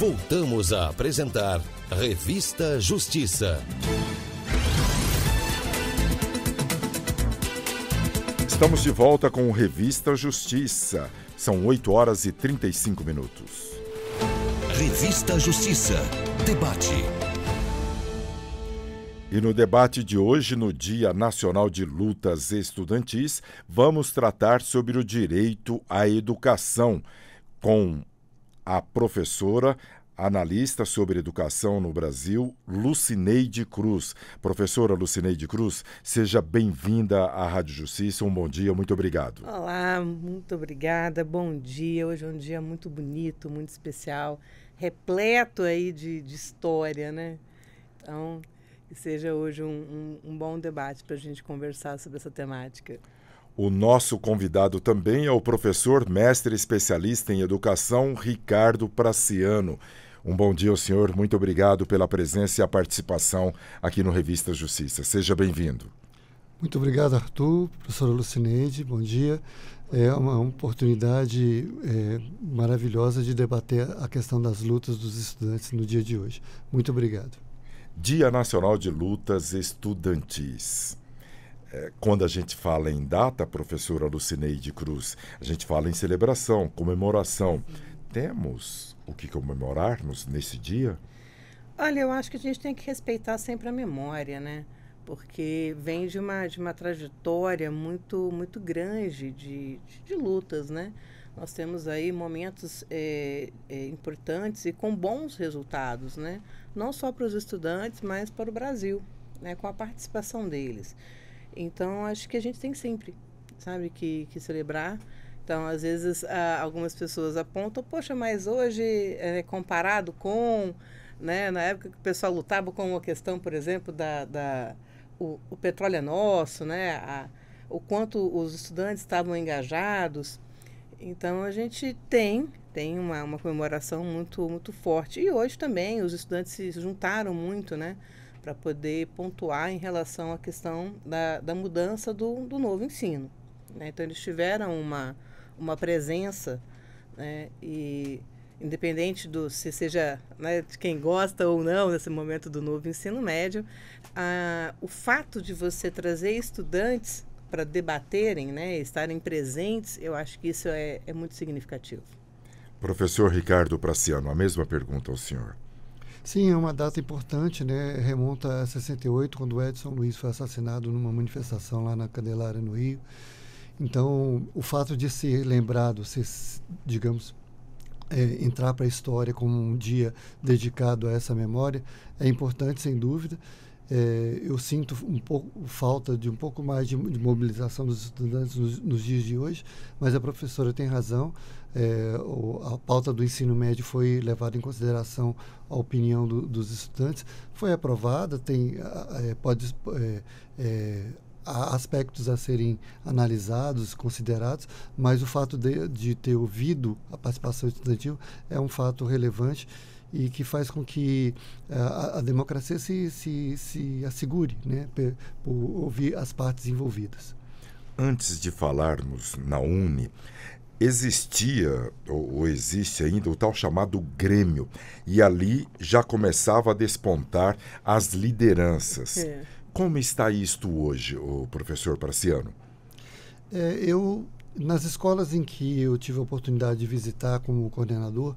Voltamos a apresentar Revista Justiça. Estamos de volta com Revista Justiça. São 8 horas e 35 minutos. Revista Justiça. Debate. E no debate de hoje, no Dia Nacional de Lutas Estudantis, vamos tratar sobre o direito à educação com a professora, analista sobre educação no Brasil, Lucineide Cruz. Professora Lucineide Cruz, seja bem-vinda à Rádio Justiça. Um bom dia, muito obrigado. Olá, muito obrigada, bom dia. Hoje é um dia muito bonito, muito especial, repleto aí de história, né? Então, que seja hoje um bom debate para a gente conversar sobre essa temática. O nosso convidado também é o professor, mestre especialista em educação, Ricardo Praciano. Um bom dia ao senhor, muito obrigado pela presença e a participação aqui no Revista Justiça. Seja bem-vindo. Muito obrigado, Arthur, professora Lucineide, bom dia. É uma oportunidade maravilhosa de debater a questão das lutas dos estudantes no dia de hoje. Muito obrigado. Dia Nacional de Lutas Estudantis. Quando a gente fala em data, professora Lucineide Cruz, a gente fala em celebração, comemoração. Temos o que comemorarmos nesse dia? Olha, eu acho que a gente tem que respeitar sempre a memória, né? Porque vem de uma trajetória muito grande de lutas, né? Nós temos aí momentos importantes e com bons resultados, né? Não só para os estudantes, mas para o Brasil, né? Com a participação deles. Então, acho que a gente tem sempre, sabe, que celebrar. Então, às vezes, algumas pessoas apontam, poxa, mas hoje, comparado com, né, na época que o pessoal lutava com a questão, por exemplo, o petróleo é nosso, né, o quanto os estudantes estavam engajados. Então, a gente tem uma comemoração muito forte. E hoje também os estudantes se juntaram muito, né, para poder pontuar em relação à questão da mudança do novo ensino, né? Então, eles tiveram uma presença, né, e independente se seja, né, de quem gosta ou não nesse momento do novo ensino médio, o fato de você trazer estudantes para debaterem, né, estarem presentes, eu acho que isso é muito significativo. Professor Ricardo Praciano, a mesma pergunta ao senhor. Sim, é uma data importante, né? Remonta a 68, quando o Edson Luiz foi assassinado numa manifestação lá na Candelária, no Rio. Então, o fato de ser lembrado, digamos, entrar para a história como um dia dedicado a essa memória, é importante, sem dúvida. Eu sinto falta de um pouco mais de mobilização dos estudantes nos dias de hoje, mas a professora tem razão. A pauta do ensino médio foi levada em consideração a opinião dos estudantes, foi aprovada, há aspectos a serem analisados, considerados, mas o fato de ter ouvido a participação estudantil é um fato relevante e que faz com que a democracia se assegure, né, por ouvir as partes envolvidas. Antes de falarmos na UNE, existia ou existe ainda o tal chamado Grêmio, e ali já começava a despontar as lideranças. Como está isto hoje, o professor Praciano? Nas escolas em que eu tive a oportunidade de visitar como coordenador,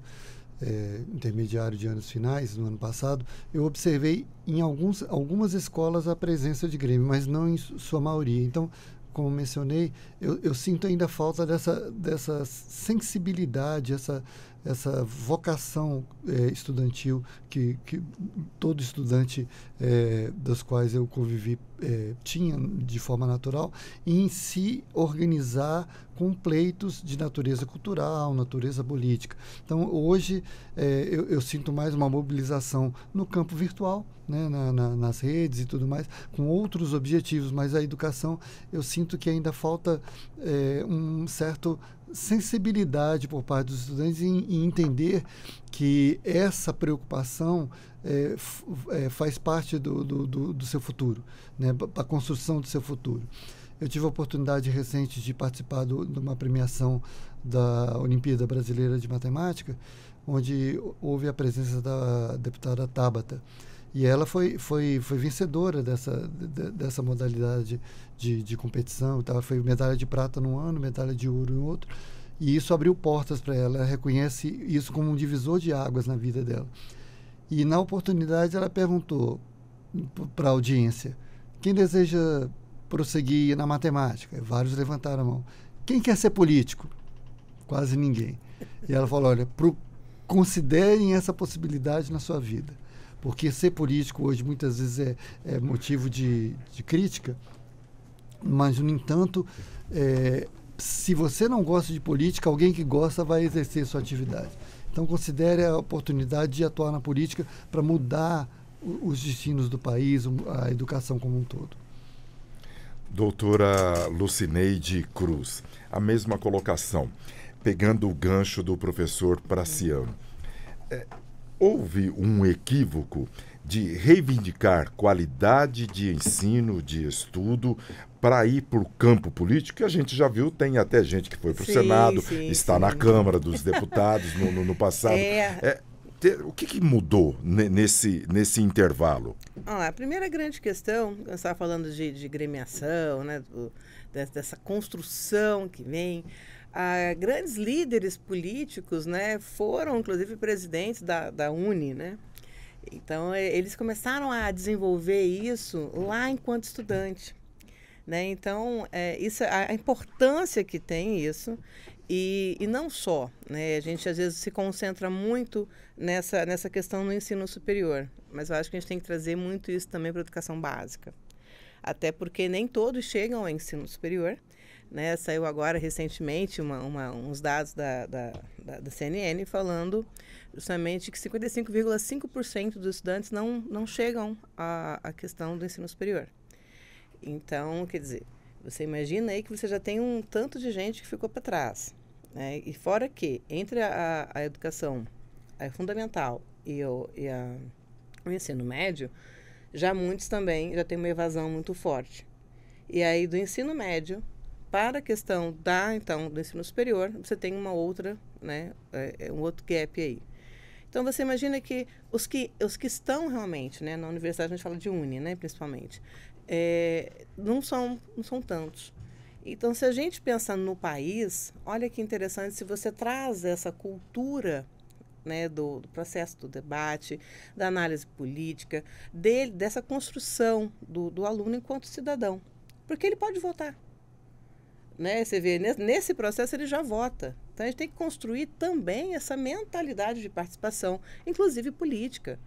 intermediário de anos finais, no ano passado, eu observei em algumas escolas a presença de Grêmio, mas não em sua maioria. Então, como mencionei, eu sinto ainda falta dessa sensibilidade, essa vocação estudantil que todo estudante dos quais eu convivi tinha de forma natural, e em se organizar com pleitos de natureza cultural, natureza política. Então, hoje, eu sinto mais uma mobilização no campo virtual, né, nas redes e tudo mais, com outros objetivos, mas a educação, eu sinto que ainda falta um certo sensibilidade por parte dos estudantes em entender que essa preocupação faz parte do seu futuro, né, para a construção do seu futuro. Eu tive a oportunidade recente de participar de uma premiação da Olimpíada Brasileira de Matemática, onde houve a presença da deputada Tabata. E ela foi vencedora dessa modalidade de competição. Ela foi medalha de prata num ano, medalha de ouro em outro. E isso abriu portas para ela. Ela reconhece isso como um divisor de águas na vida dela. E, na oportunidade, ela perguntou para a audiência: quem deseja prosseguir na matemática? Vários levantaram a mão. Quem quer ser político? Quase ninguém. E ela falou: olha, considerem essa possibilidade na sua vida. Porque ser político hoje muitas vezes é motivo de crítica, mas, no entanto, se você não gosta de política, alguém que gosta vai exercer sua atividade. Então, considere a oportunidade de atuar na política para mudar os destinos do país, a educação como um todo. Doutora Lucineide Cruz, a mesma colocação, pegando o gancho do professor Praciano. Houve um equívoco de reivindicar qualidade de ensino, de estudo, para ir para o campo político, que a gente já viu, tem até gente que foi para o Senado, está na Câmara dos Deputados no passado. O que mudou nesse intervalo? A primeira grande questão, eu estava falando de gremiação, né, dessa construção que vem. Grandes líderes políticos, né, foram, inclusive, presidentes da Uni, né? Então, eles começaram a desenvolver isso lá enquanto estudante, né? Então, a importância que tem isso, e não só, né? A gente, às vezes, se concentra muito nessa questão no ensino superior, mas eu acho que a gente tem que trazer muito isso também para a educação básica. Até porque nem todos chegam ao ensino superior, né? Saiu agora recentemente uns dados da CNN falando justamente que 55,5% dos estudantes não chegam à questão do ensino superior. Então, quer dizer, você imagina aí que você já tem um tanto de gente que ficou para trás, né? E fora que, entre a educação fundamental e o ensino médio, já muitos também já têm uma evasão muito forte. E aí, do ensino médio para a questão do ensino superior, você tem uma outra, né, um outro gap aí. Então, você imagina que os que estão realmente, né, na universidade, a gente fala de uni, né, principalmente, não são tantos. Então, se a gente pensa no país, olha que interessante, se você traz essa cultura, né, do processo do debate, da análise política, dessa construção do aluno enquanto cidadão. Porque ele pode votar. Né? Você vê, nesse processo ele já vota. Então, a gente tem que construir também essa mentalidade de participação, inclusive política.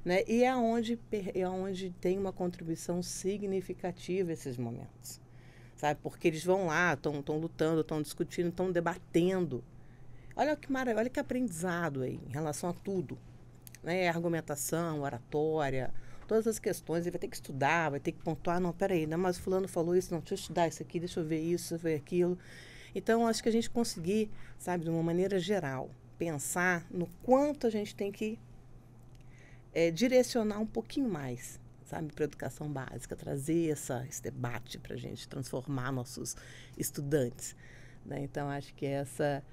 Né? E é onde tem uma contribuição significativa esses momentos. Sabe? Porque eles vão lá, estão lutando, estão discutindo, estão debatendo. Olha que maravilha, olha que aprendizado aí em relação a tudo. Né? Argumentação, oratória, todas as questões, ele vai ter que estudar, vai ter que pontuar, não, peraí, não, mas fulano falou isso, não, deixa eu estudar isso aqui, deixa eu ver isso, deixa eu ver aquilo. Então, acho que a gente conseguir, sabe, de uma maneira geral, pensar no quanto a gente tem que direcionar um pouquinho mais, sabe, para a educação básica, trazer esse debate para a gente transformar nossos estudantes. Né? Então, acho que essa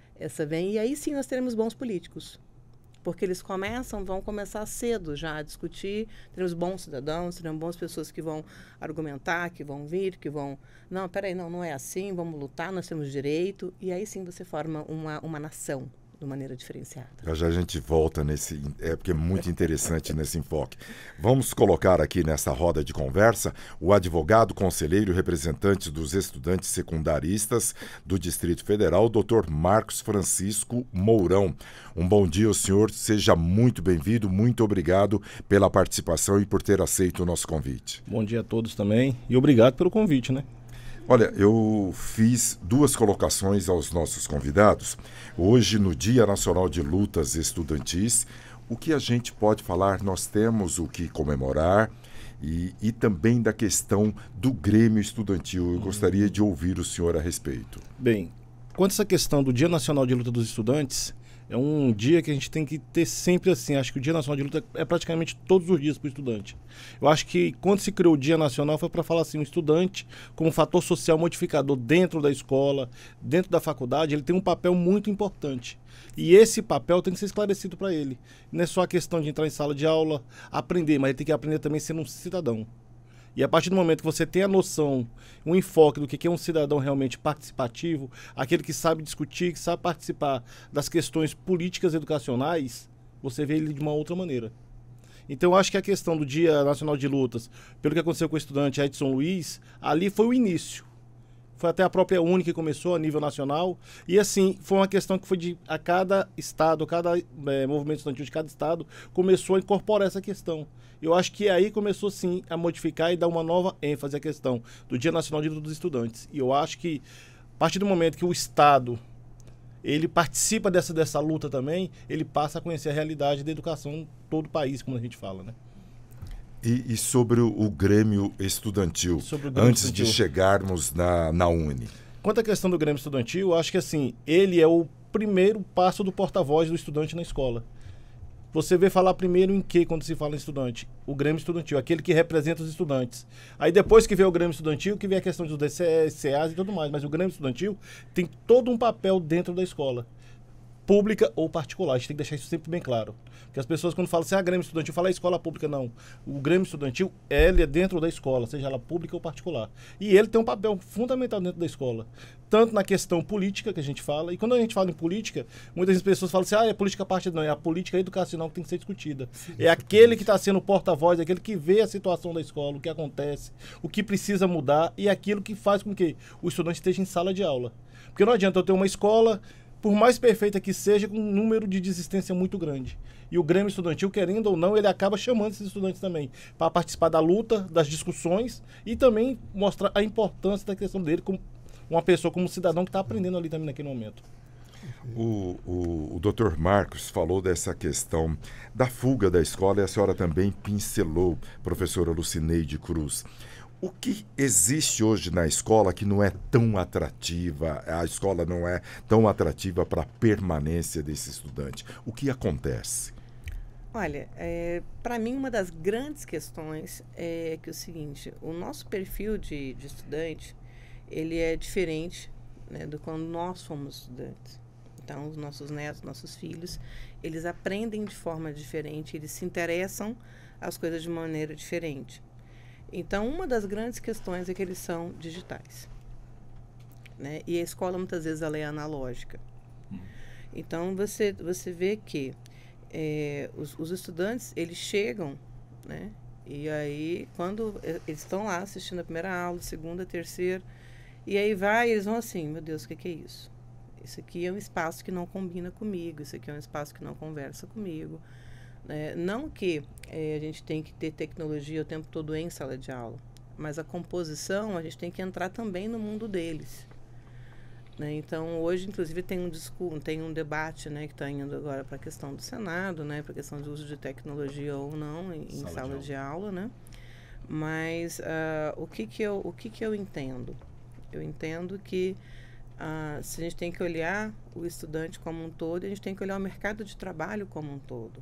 vem, e aí sim nós teremos bons políticos. Porque eles vão começar cedo já a discutir, teremos bons cidadãos, teremos boas pessoas que vão argumentar, que vão vir, que vão... Não, peraí, não é assim, vamos lutar, nós temos direito, e aí sim você forma uma nação de maneira diferenciada. Já a gente volta porque é muito interessante nesse enfoque. Vamos colocar aqui nessa roda de conversa o advogado, conselheiro e representante dos estudantes secundaristas do Distrito Federal, Dr. Marcos Francisco Mourão. Um bom dia ao senhor, seja muito bem-vindo, muito obrigado pela participação e por ter aceito o nosso convite. Bom dia a todos também e obrigado pelo convite, né? Olha, eu fiz 2 colocações aos nossos convidados. Hoje, no Dia Nacional de Lutas Estudantis, o que a gente pode falar? Nós temos o que comemorar e também da questão do Grêmio Estudantil. Eu gostaria de ouvir o senhor a respeito. Bem, quanto a essa questão do Dia Nacional de Luta dos Estudantes, É um dia que a gente tem que ter sempre assim. Acho que o Dia Nacional de Luta é praticamente todos os dias para o estudante. Eu acho que quando se criou o Dia Nacional foi para falar assim, o estudante, como fator social modificador dentro da escola, dentro da faculdade, ele tem um papel muito importante. E esse papel tem que ser esclarecido para ele. Não é só a questão de entrar em sala de aula, aprender, mas ele tem que aprender também sendo um cidadão. E a partir do momento que você tem a noção, um enfoque do que é um cidadão realmente participativo, aquele que sabe discutir, que sabe participar das questões políticas educacionais, você vê ele de uma outra maneira. Então eu acho que a questão do Dia Nacional de Lutas, pelo que aconteceu com o estudante Edson Luiz, ali foi o início. Foi até a própria UNE que começou a nível nacional. E assim, foi uma questão que foi a cada estado, cada movimento estudantil de cada estado começou a incorporar essa questão. Eu acho que aí começou sim a modificar e dar uma nova ênfase à questão do Dia Nacional de Luta dos Estudantes. E eu acho que a partir do momento que o Estado ele participa dessa luta também, ele passa a conhecer a realidade da educação em todo o país, como a gente fala, né? E sobre o Grêmio Estudantil, antes de chegarmos na UNE? Quanto à questão do Grêmio Estudantil, eu acho que assim, ele é o primeiro passo do porta-voz do estudante na escola. Você vê falar primeiro em que quando se fala em estudante? O Grêmio Estudantil, aquele que representa os estudantes. Aí depois que vem o Grêmio Estudantil, que vem a questão dos DCEs, CEAs e tudo mais. Mas o Grêmio Estudantil tem todo um papel dentro da escola, pública ou particular. A gente tem que deixar isso sempre bem claro. Porque as pessoas quando falam assim, Grêmio Estudantil, fala escola pública, não. O Grêmio Estudantil, ele é dentro da escola, seja ela pública ou particular. E ele tem um papel fundamental dentro da escola. Tanto na questão política que a gente fala, e quando a gente fala em política, muitas pessoas falam assim, é política partidária. Não, é a política educacional que tem que ser discutida. É aquele que está sendo porta-voz, aquele que vê a situação da escola, o que acontece, o que precisa mudar e aquilo que faz com que o estudante esteja em sala de aula. Porque não adianta eu ter uma escola, por mais perfeita que seja, com um número de desistência muito grande. E o Grêmio Estudantil, querendo ou não, ele acaba chamando esses estudantes também para participar da luta, das discussões e também mostrar a importância da questão dele como uma pessoa, como um cidadão que está aprendendo ali também naquele momento. O Dr. Marcos falou dessa questão da fuga da escola e a senhora também pincelou, professora Lucineide Cruz. O que existe hoje na escola que não é tão atrativa, a escola não é tão atrativa para a permanência desse estudante? O que acontece? Olha, para mim uma das grandes questões é que é o seguinte, o nosso perfil de estudante, ele é diferente, né, do quando nós fomos estudantes. Então, os nossos netos, nossos filhos, eles aprendem de forma diferente, eles se interessam às coisas de maneira diferente. Então, uma das grandes questões é que eles são digitais, né? E a escola, muitas vezes, ela é analógica. Então, você vê que os estudantes, eles chegam, né? E aí, quando eles estão lá assistindo a primeira aula, segunda, terceira, e aí eles vão assim, meu Deus, o que é isso? Isso aqui é um espaço que não combina comigo, isso aqui é um espaço que não conversa comigo. Não que a gente tem que ter tecnologia o tempo todo em sala de aula, mas a composição, a gente tem que entrar também no mundo deles. Né? Então, hoje, inclusive, tem um debate, né, que está indo agora para a questão do Senado, né, para a questão do uso de tecnologia ou não em sala de aula. Né? Mas o que eu entendo? Eu entendo que se a gente tem que olhar o estudante como um todo, a gente tem que olhar o mercado de trabalho como um todo.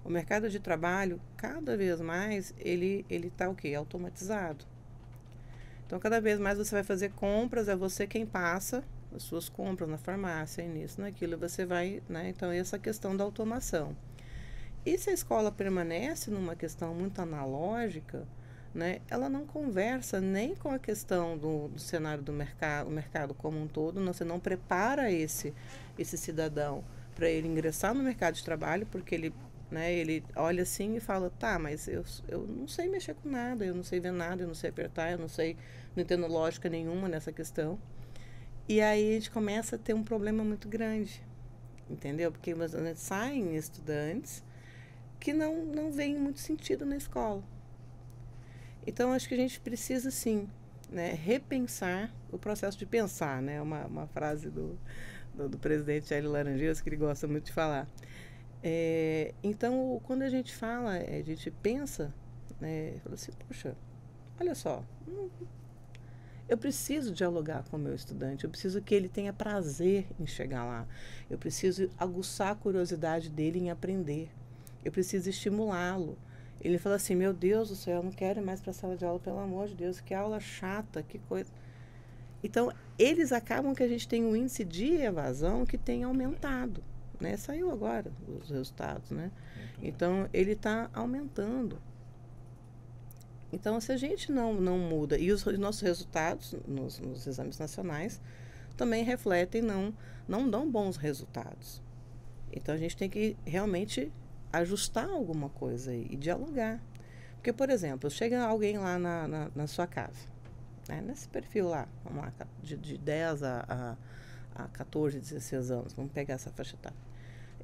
O mercado de trabalho, cada vez mais, ele está o quê? Automatizado. Então, cada vez mais você vai fazer compras, é você quem passa as suas compras na farmácia, e nisso, naquilo, você vai, né? Então, essa questão da automação. E se a escola permanece numa questão muito analógica, né, ela não conversa nem com a questão do cenário do mercado, o mercado como um todo, você não prepara esse cidadão para ele ingressar no mercado de trabalho, porque ele olha assim e fala, tá, mas eu não sei mexer com nada, eu não sei ver nada, eu não sei apertar, eu não entendo lógica nenhuma nessa questão. E aí a gente começa a ter um problema muito grande, entendeu? Porque saem estudantes que não veem muito sentido na escola. Então, acho que a gente precisa, sim, né, repensar o processo de pensar, né? Uma frase do presidente Hélio Laranjeiras, que ele gosta muito de falar. Então, quando a gente fala, a gente pensa, né, fala assim, poxa, olha só, Eu preciso dialogar com o meu estudante, eu preciso que ele tenha prazer em chegar lá. Eu preciso aguçar a curiosidade dele em aprender. Eu preciso estimulá-lo. Ele fala assim, meu Deus do céu, eu não quero ir mais para a sala de aula, pelo amor de Deus, que aula chata, que coisa. Então, eles acabam que a gente tem um índice de evasão que tem aumentado, né? Saiu agora os resultados, né? Então, ele está aumentando. Então, se a gente não muda, e os nossos resultados nos exames nacionais também refletem, não dão bons resultados. Então, a gente tem que realmente ajustar alguma coisa aí e dialogar. Porque, por exemplo, chega alguém lá na sua casa, né, nesse perfil lá, vamos lá, de 10 a 14, 16 anos, vamos pegar essa faixa etária.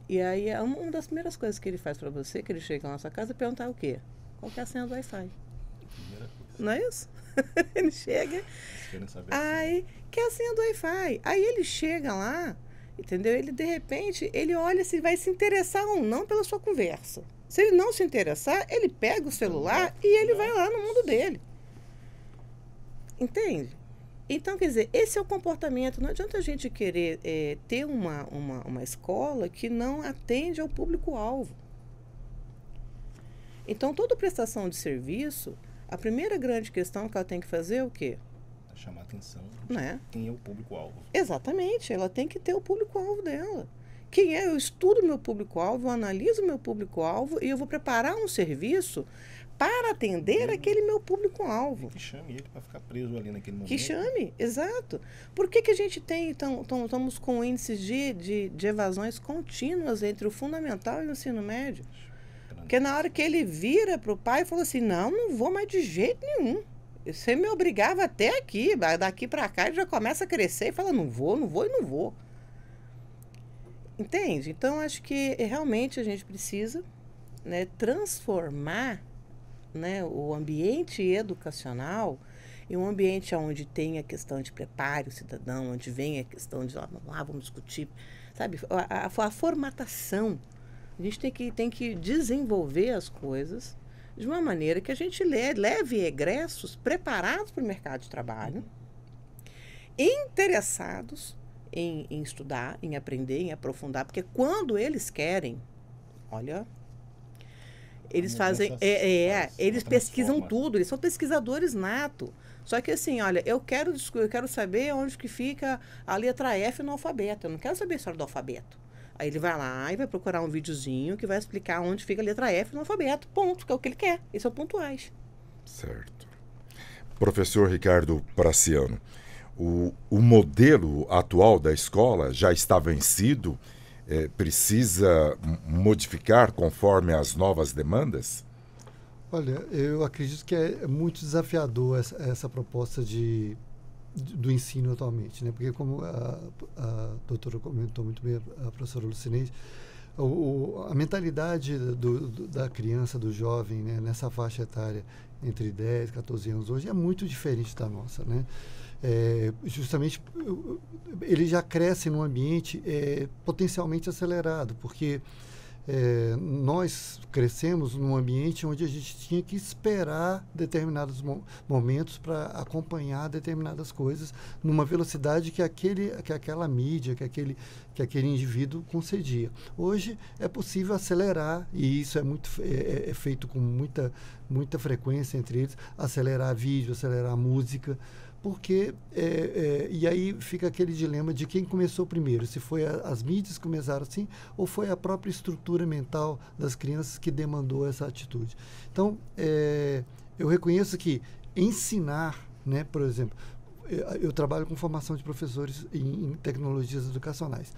E aí, uma das primeiras coisas que ele faz para você, que ele chega lá na sua casa, é perguntar o quê? Qual que é a senha do Wi-Fi? Não é isso? Ele chega, aí, que é a senha do Wi-Fi. Aí ele chega lá, entendeu? Ele, de repente, ele olha se vai se interessar ou não pela sua conversa. Se ele não se interessar, ele pega o celular e ele vai lá no mundo dele. Entende? Então, quer dizer, esse é o comportamento. Não adianta a gente querer ter uma escola que não atende ao público-alvo. Então, toda prestação de serviço, a primeira grande questão que ela tem que fazer é o quê? Chamar a atenção Né? quem é o público-alvo. Exatamente, ela tem que ter o público-alvo dela. Quem é? Eu estudo meu público-alvo, eu analiso meu público-alvo e eu vou preparar um serviço para atender aquele meu público-alvo. Que chame ele para ficar preso ali naquele momento. Que chame, exato. Por que a gente tem, então, estamos com índices de evasões contínuas entre o fundamental e o ensino médio? Porque na hora que ele vira para o pai e fala assim, não vou mais de jeito nenhum. Você me obrigava até aqui, daqui para cá ele já começa a crescer e fala, não vou e não vou. Entende? Então, acho que realmente a gente precisa, né, transformar, né, o ambiente educacional em um ambiente onde tem a questão de prepare o cidadão, onde vem a questão de, vamos discutir, sabe, a formatação. A gente tem que desenvolver as coisas de uma maneira que a gente leve egressos preparados para o mercado de trabalho, interessados em estudar, em aprender, em aprofundar, porque quando eles querem, olha, eles fazem, eles pesquisam tudo, eles são pesquisadores nato. Só que assim, olha, eu quero saber onde que fica a letra F no alfabeto, eu não quero saber a história do alfabeto. Aí ele vai lá e vai procurar um videozinho que vai explicar onde fica a letra F no alfabeto. Ponto, que é o que ele quer. Esses são pontuais. Certo. Professor Ricardo Praciano, o modelo atual da escola já está vencido? Precisa modificar conforme as novas demandas? Olha, eu acredito que é muito desafiador essa proposta do ensino atualmente, né? Porque como a doutora comentou muito bem, a professora Lucineide, a mentalidade da criança, do jovem, né, nessa faixa etária entre 10 e 14 anos hoje é muito diferente da nossa, né? Justamente ele já cresce num ambiente potencialmente acelerado, porque nós crescemos num ambiente onde a gente tinha que esperar determinados momentos para acompanhar determinadas coisas numa velocidade que aquela mídia, que aquele indivíduo concedia. Hoje é possível acelerar, e isso é feito com muita frequência entre eles, acelerar vídeo, acelerar música, porque e aí fica aquele dilema de quem começou primeiro, se foi as mídias que começaram assim ou foi a própria estrutura mental das crianças que demandou essa atitude. Então, eu reconheço que ensinar, né, por exemplo, eu trabalho com formação de professores em tecnologias educacionais.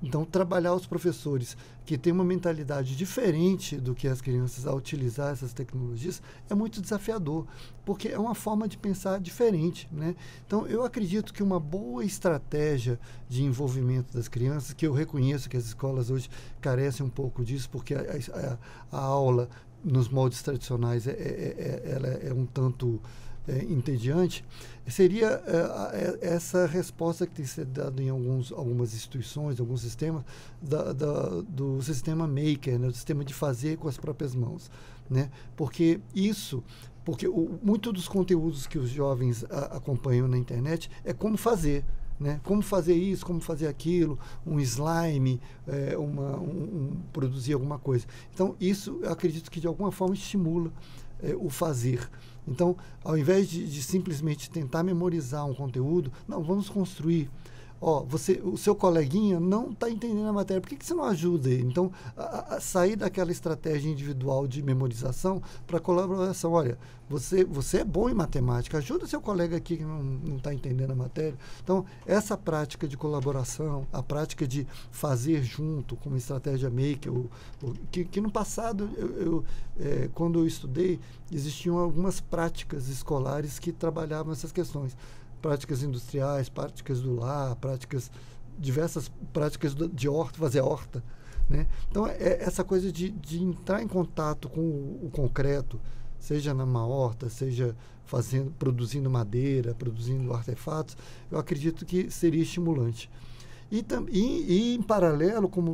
Então, trabalhar os professores que têm uma mentalidade diferente do que as crianças ao utilizar essas tecnologias é muito desafiador, porque é uma forma de pensar diferente, né? Então, eu acredito que uma boa estratégia de envolvimento das crianças, que eu reconheço que as escolas hoje carecem um pouco disso, porque a aula nos moldes tradicionais ela é um tanto entediante, seria essa resposta que tem sido dada em algumas instituições, alguns sistemas, do sistema maker, né, do sistema de fazer com as próprias mãos. Né? Porque muito dos conteúdos que os jovens acompanham na internet é como fazer. Né? Como fazer isso, como fazer aquilo, um slime, produzir alguma coisa. Então, isso eu acredito que de alguma forma estimula o fazer. Então, ao invés de simplesmente tentar memorizar um conteúdo, não, vamos construir. O seu coleguinha não está entendendo a matéria, por que você não ajuda ele? Então, sair daquela estratégia individual de memorização para colaboração. Olha, você é bom em matemática, ajuda seu colega aqui que não está entendendo a matéria. Então, essa prática de colaboração, a prática de fazer junto, como estratégia maker, que no passado, quando eu estudei, existiam algumas práticas escolares que trabalhavam essas questões. Práticas industriais, práticas do lar, diversas práticas de horta, fazer horta. Né? Então, essa coisa de entrar em contato com o concreto, seja numa horta, seja produzindo madeira, produzindo artefatos, eu acredito que seria estimulante. E em paralelo, como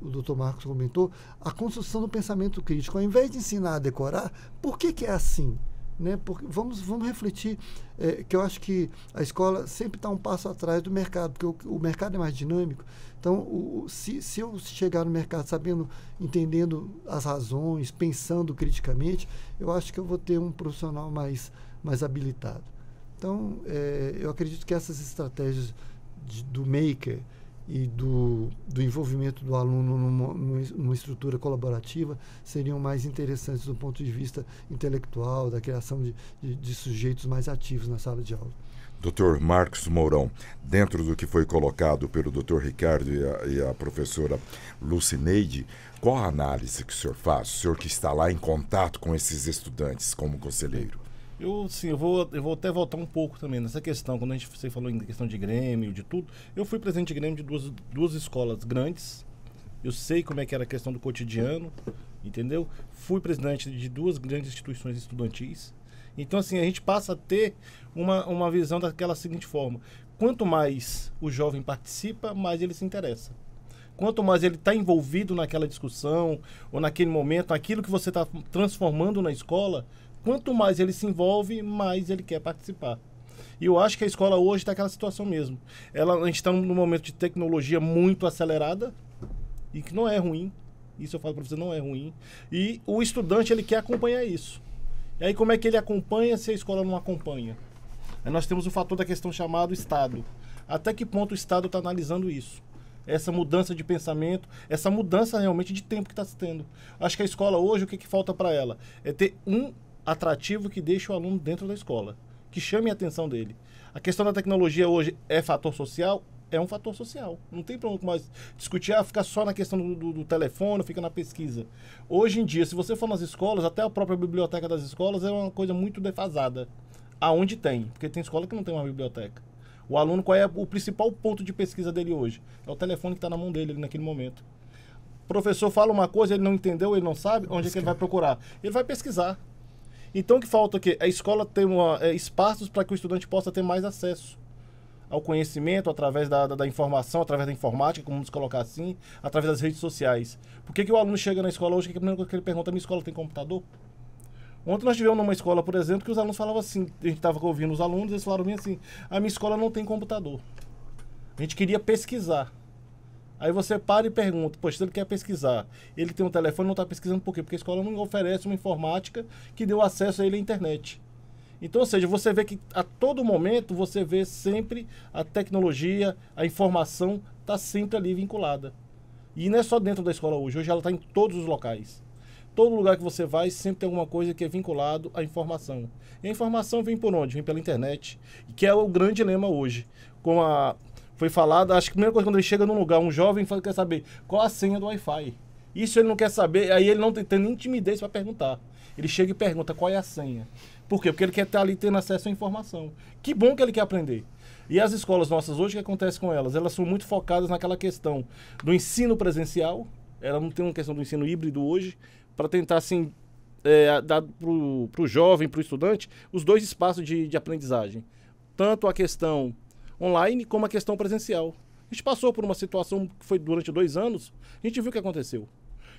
o Dr. Marcos comentou, a construção do pensamento crítico. Ao invés de ensinar a decorar, por que é assim? Né? Porque vamos refletir, que eu acho que a escola sempre está um passo atrás do mercado, porque o mercado é mais dinâmico. Então, se eu chegar no mercado entendendo as razões, pensando criticamente, eu acho que eu vou ter um profissional mais habilitado. Então, eu acredito que essas estratégias do maker e do envolvimento do aluno numa estrutura colaborativa seriam mais interessantes do ponto de vista intelectual, da criação de sujeitos mais ativos na sala de aula. Dr. Marcos Mourão, dentro do que foi colocado pelo Dr. Ricardo e a professora Lucineide, qual a análise que o senhor faz? O senhor que está lá em contato com esses estudantes como conselheiro. Eu vou até voltar um pouco também nessa questão, quando você falou em questão de Grêmio, de tudo. Eu fui presidente de Grêmio de duas escolas grandes, eu sei como é que era a questão do cotidiano, entendeu? Fui presidente de duas grandes instituições estudantis. Então, assim, a gente passa a ter uma visão daquela seguinte forma: quanto mais o jovem participa, mais ele se interessa. Quanto mais ele está envolvido naquela discussão, ou naquele momento, aquilo que você está transformando na escola, quanto mais ele se envolve, mais ele quer participar. E eu acho que a escola hoje está naquela situação mesmo. A gente está num momento de tecnologia muito acelerada, e que não é ruim. Isso eu falo para você, não é ruim. E o estudante, ele quer acompanhar isso. E aí como é que ele acompanha se a escola não acompanha? Aí nós temos o fator da questão chamado Estado. Até que ponto o Estado está analisando isso? Essa mudança de pensamento, essa mudança realmente de tempo que está se tendo. Acho que a escola hoje, o que falta para ela? É ter um atrativo que deixe o aluno dentro da escola, que chame a atenção dele. A questão da tecnologia hoje é fator social? É um fator social. Não tem problema mais discutir, ficar só na questão do telefone, fica na pesquisa. Hoje em dia, se você for nas escolas, até a própria biblioteca das escolas é uma coisa muito defasada. Aonde tem? Porque tem escola que não tem uma biblioteca. O aluno, qual é o principal ponto de pesquisa dele hoje? É o telefone que está na mão dele ali naquele momento. O professor fala uma coisa, ele não entendeu, ele não sabe, onde é que ele vai procurar? Ele vai pesquisar. Então, o que falta é que a escola tem espaços para que o estudante possa ter mais acesso ao conhecimento, através da informação, através da informática, como nos colocar assim, através das redes sociais. Por que o aluno chega na escola hoje, que a primeira coisa que ele pergunta: minha escola tem computador? Ontem nós tivemos numa escola, por exemplo, que os alunos falavam assim, a gente estava ouvindo os alunos, eles falaram bem assim: a minha escola não tem computador. A gente queria pesquisar. Aí você para e pergunta: poxa, se ele quer pesquisar, ele tem um telefone, não está pesquisando por quê? Porque a escola não oferece uma informática que dê acesso a ele à internet. Então, ou seja, você vê que a todo momento, você vê sempre a tecnologia, a informação está sempre ali vinculada. E não é só dentro da escola hoje ela está em todos os locais. Todo lugar que você vai, sempre tem alguma coisa que é vinculado à informação. E a informação vem por onde? Vem pela internet, que é o grande dilema hoje. Como foi falado, acho que a primeira coisa, quando ele chega num lugar, um jovem quer saber qual a senha do Wi-Fi. Isso ele não quer saber, aí ele não tem nem timidez para perguntar. Ele chega e pergunta qual é a senha. Por quê? Porque ele quer estar ali tendo acesso à informação. Que bom que ele quer aprender. E as escolas nossas hoje, o que acontece com elas? Elas são muito focadas naquela questão do ensino presencial. Ela não tem uma questão do ensino híbrido hoje, para tentar, assim, dado para o jovem, para o estudante, os dois espaços de aprendizagem. Tanto a questão online como a questão presencial. A gente passou por uma situação que foi durante 2 anos, a gente viu o que aconteceu.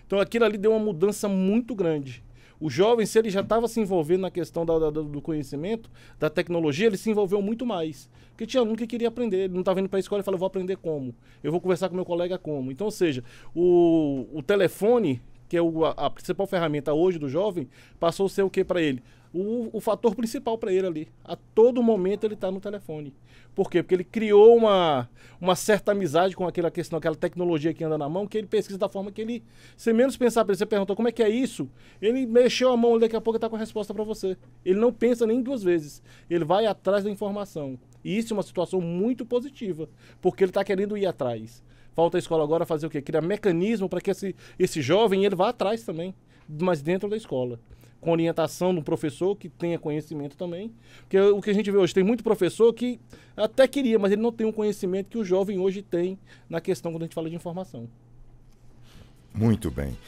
Então aquilo ali deu uma mudança muito grande. O jovem, se ele já estava se envolvendo na questão do conhecimento, da tecnologia, ele se envolveu muito mais. Porque tinha aluno que queria aprender, ele não estava indo para a escola e falou, eu vou aprender como? Eu vou conversar com meu colega como? Então, ou seja, o telefone, que é a principal ferramenta hoje do jovem, passou a ser o que para ele? O fator principal para ele ali. A todo momento ele está no telefone. Por quê? Porque ele criou uma certa amizade com aquela questão, aquela tecnologia que anda na mão, que ele pesquisa da forma que ele... Sem menos pensar para ele, você perguntou como é que é isso, ele mexeu a mão e daqui a pouco está com a resposta para você. Ele não pensa nem 2 vezes. Ele vai atrás da informação. E isso é uma situação muito positiva, porque ele está querendo ir atrás. Falta a escola agora fazer o quê? Criar mecanismo para que esse jovem ele vá atrás também, mas dentro da escola. Com orientação do professor que tenha conhecimento também. Porque o que a gente vê hoje, tem muito professor que até queria, mas ele não tem um conhecimento que o jovem hoje tem na questão quando a gente fala de informação. Muito bem.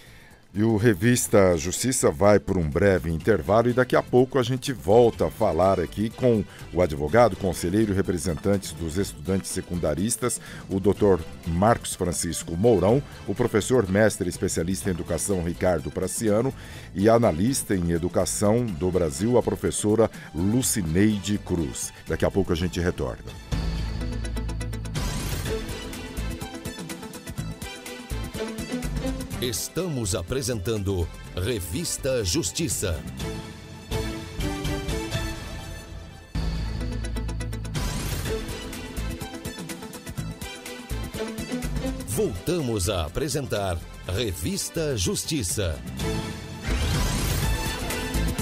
E o Revista Justiça vai por um breve intervalo e daqui a pouco a gente volta a falar aqui com o advogado, conselheiro e representante dos estudantes secundaristas, o Dr. Marcos Francisco Mourão, o professor mestre especialista em educação Ricardo Praciano e analista em educação do Brasil, a professora Lucineide Cruz. Daqui a pouco a gente retorna. Estamos apresentando Revista Justiça. Voltamos a apresentar Revista Justiça.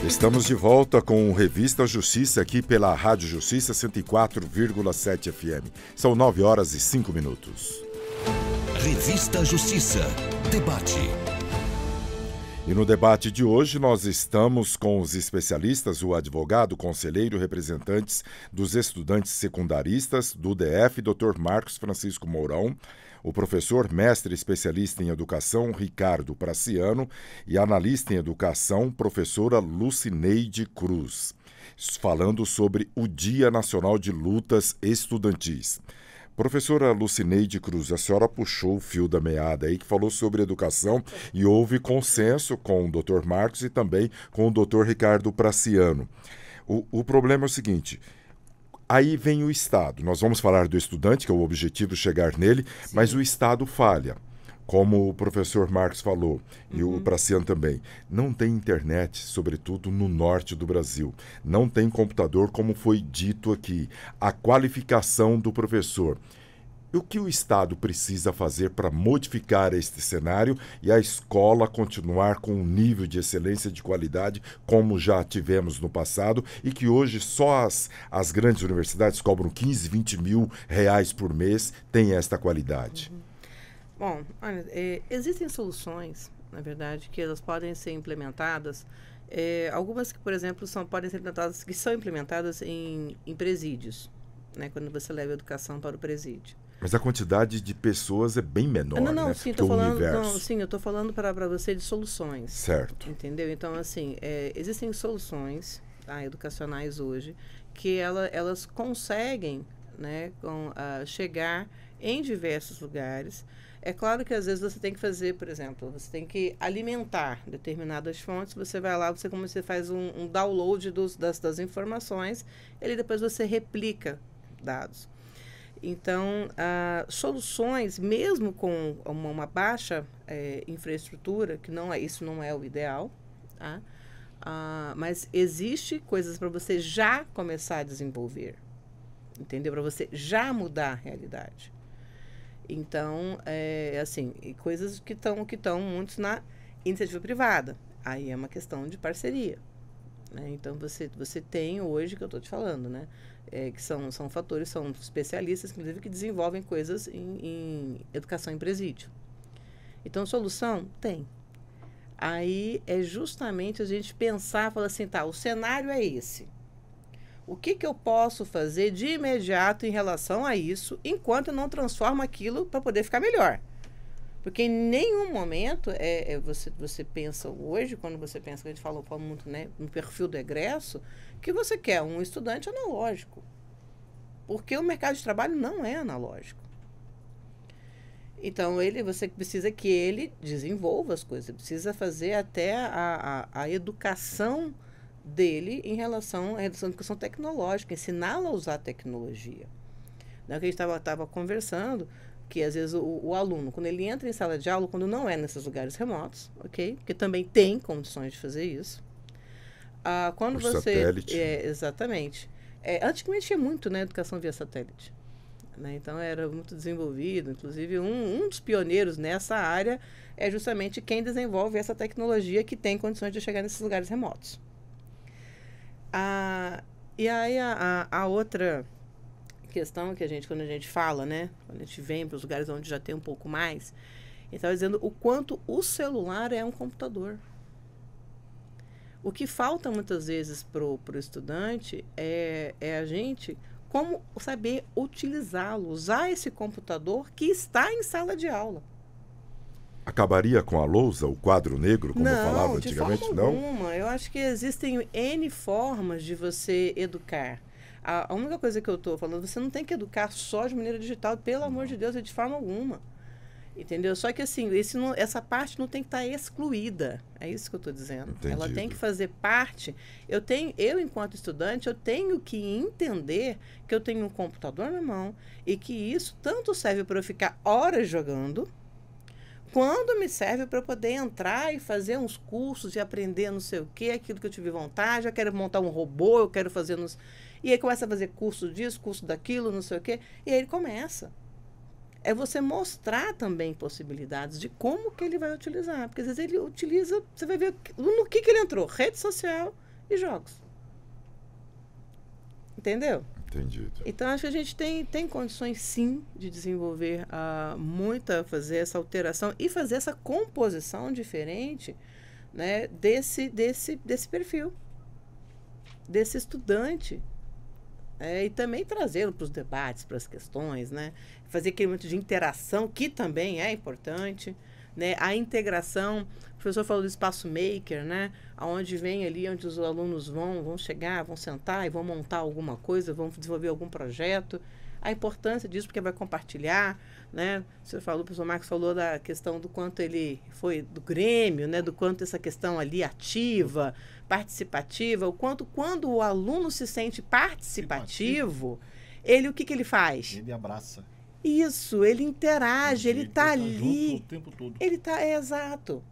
Estamos de volta com o Revista Justiça aqui pela Rádio Justiça 104,7 FM. São 9h05. Revista Justiça. Debate. E no debate de hoje nós estamos com os especialistas, o advogado, conselheiro e representantes dos estudantes secundaristas do DF, Dr. Marcos Francisco Mourão, o professor mestre especialista em educação, Ricardo Praciano, e analista em educação, professora Lucineide Cruz, falando sobre o Dia Nacional de Lutas Estudantis. Professora Lucineide Cruz, a senhora puxou o fio da meada aí, que falou sobre educação e houve consenso com o Dr. Marcos e também com o Dr. Ricardo Praciano. O problema é o seguinte, aí vem o Estado. Nós vamos falar do estudante, que é o objetivo chegar nele, sim, mas o Estado falha. Como o professor Marcos falou, e o Praciano também, não tem internet, sobretudo no norte do Brasil. Não tem computador, como foi dito aqui. A qualificação do professor. E o que o Estado precisa fazer para modificar este cenário e a escola continuar com um nível de excelência de qualidade como já tivemos no passado e que hoje só as grandes universidades cobram 15, 20 mil reais por mês, tem esta qualidade? Bom, olha, existem soluções, na verdade, que elas podem ser implementadas. Algumas que, por exemplo, podem ser implementadas, que são implementadas em presídios, né, quando você leva a educação para o presídio. Mas a quantidade de pessoas é bem menor, né? Sim, que o universo. Sim, eu estou falando para você de soluções. Certo. Entendeu? Então, assim, existem soluções, tá, educacionais hoje que elas conseguem, né, chegar em diversos lugares. É claro que às vezes você tem que fazer, por exemplo, você tem que alimentar determinadas fontes, você vai lá, como você faz um download das informações, e depois você replica dados. Então, soluções, mesmo com uma baixa infraestrutura, que isso não é o ideal, tá? Mas existe coisas para você já começar a desenvolver, entendeu? Para você já mudar a realidade. Então, assim, coisas que estão muito na iniciativa privada. Aí é uma questão de parceria, né? Então, você tem hoje, que eu estou te falando, né? Que são fatores, são especialistas, inclusive, que desenvolvem coisas em educação em presídio. Então, solução? Tem. Aí é justamente a gente pensar, falar assim, tá, o cenário é esse. O que eu posso fazer de imediato em relação a isso, enquanto eu não transformo aquilo para poder ficar melhor? Porque em nenhum momento você pensa hoje, quando você pensa, que a gente fala muito, né, no perfil do egresso, que você quer um estudante analógico. Porque o mercado de trabalho não é analógico. Então, você precisa que ele desenvolva as coisas, precisa fazer até a educação dele em relação à educação tecnológica, ensiná-lo a usar a tecnologia. Né, o que a gente estava conversando, que às vezes o aluno, quando ele entra em sala de aula, quando não é nesses lugares remotos, ok? Porque também tem condições de fazer isso. Quando Por você... satélite. Exatamente. Antigamente tinha muito, né, educação via satélite. Né? Então, era muito desenvolvido. Inclusive, um dos pioneiros nessa área é justamente quem desenvolve essa tecnologia que tem condições de chegar nesses lugares remotos. E aí, a outra questão que quando a gente fala, né, quando a gente vem para os lugares onde já tem um pouco mais, ele estava dizendo o quanto o celular é um computador. O que falta muitas vezes pro estudante é a gente como saber utilizá-lo, usar esse computador que está em sala de aula. Acabaria com a lousa, o quadro negro, como eu falava antigamente? De forma alguma. Eu acho que existem N formas de você educar. A única coisa que eu estou falando, você não tem que educar só de maneira digital, pelo amor de Deus, de forma alguma. Entendeu? Só que assim, essa parte não tem que estar excluída. É isso que eu estou dizendo. Entendido. Ela tem que fazer parte. Eu, enquanto estudante, eu tenho que entender que eu tenho um computador na mão e que isso tanto serve para eu ficar horas jogando, quando me serve para eu poder entrar e fazer uns cursos e aprender não sei o quê, aquilo que eu tive vontade, eu quero montar um robô, eu quero fazer... E aí começa a fazer curso disso, curso daquilo, não sei o quê, e aí ele começa. É você mostrar também possibilidades de como que ele vai utilizar. Porque às vezes ele utiliza, você vai ver no que ele entrou, rede social e jogos. Entendeu? Entendido. Então, acho que a gente tem condições, sim, de desenvolver fazer essa alteração e fazer essa composição diferente, né, desse perfil, desse estudante. E também trazê-lo para os debates, para as questões, né? Fazer aquele momento de interação, que também é importante, né? A integração, o professor falou do espaço maker, né? Onde vem ali, onde os alunos vão chegar, vão sentar e vão montar alguma coisa, vão desenvolver algum projeto. A importância disso, porque vai compartilhar, né? O professor Marcos falou da questão do quanto ele foi do Grêmio, né? Do quanto essa questão ali ativa, participativa, o quanto quando o aluno se sente participativo, o que ele faz? Ele abraça. Isso, ele interage, ele está ali. O tempo todo. Ele está, exato.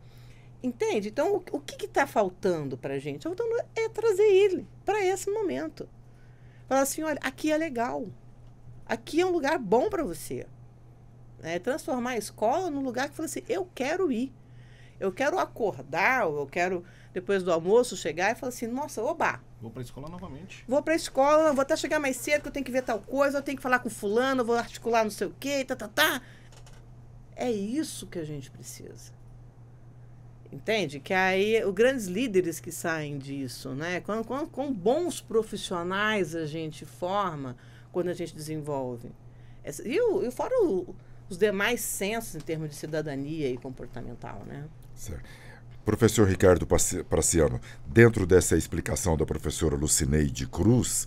Entende? Então, o que está faltando para a gente? Faltando é trazer ele para esse momento. Falar assim, olha, aqui é legal. Aqui é um lugar bom para você. Transformar a escola num lugar que fala assim, eu quero ir. Eu quero acordar, eu quero, depois do almoço, chegar e falar assim, nossa, oba. Vou para a escola novamente. Vou para a escola, vou até chegar mais cedo, que eu tenho que ver tal coisa, eu tenho que falar com fulano, eu vou articular não sei o quê, É isso que a gente precisa. Entende? Que aí, os grandes líderes que saem disso, né? Com bons profissionais a gente forma, quando a gente desenvolve. E fora os demais sensos em termos de cidadania e comportamental, né? Certo. Professor Ricardo Praciano, dentro dessa explicação da professora Lucineide Cruz,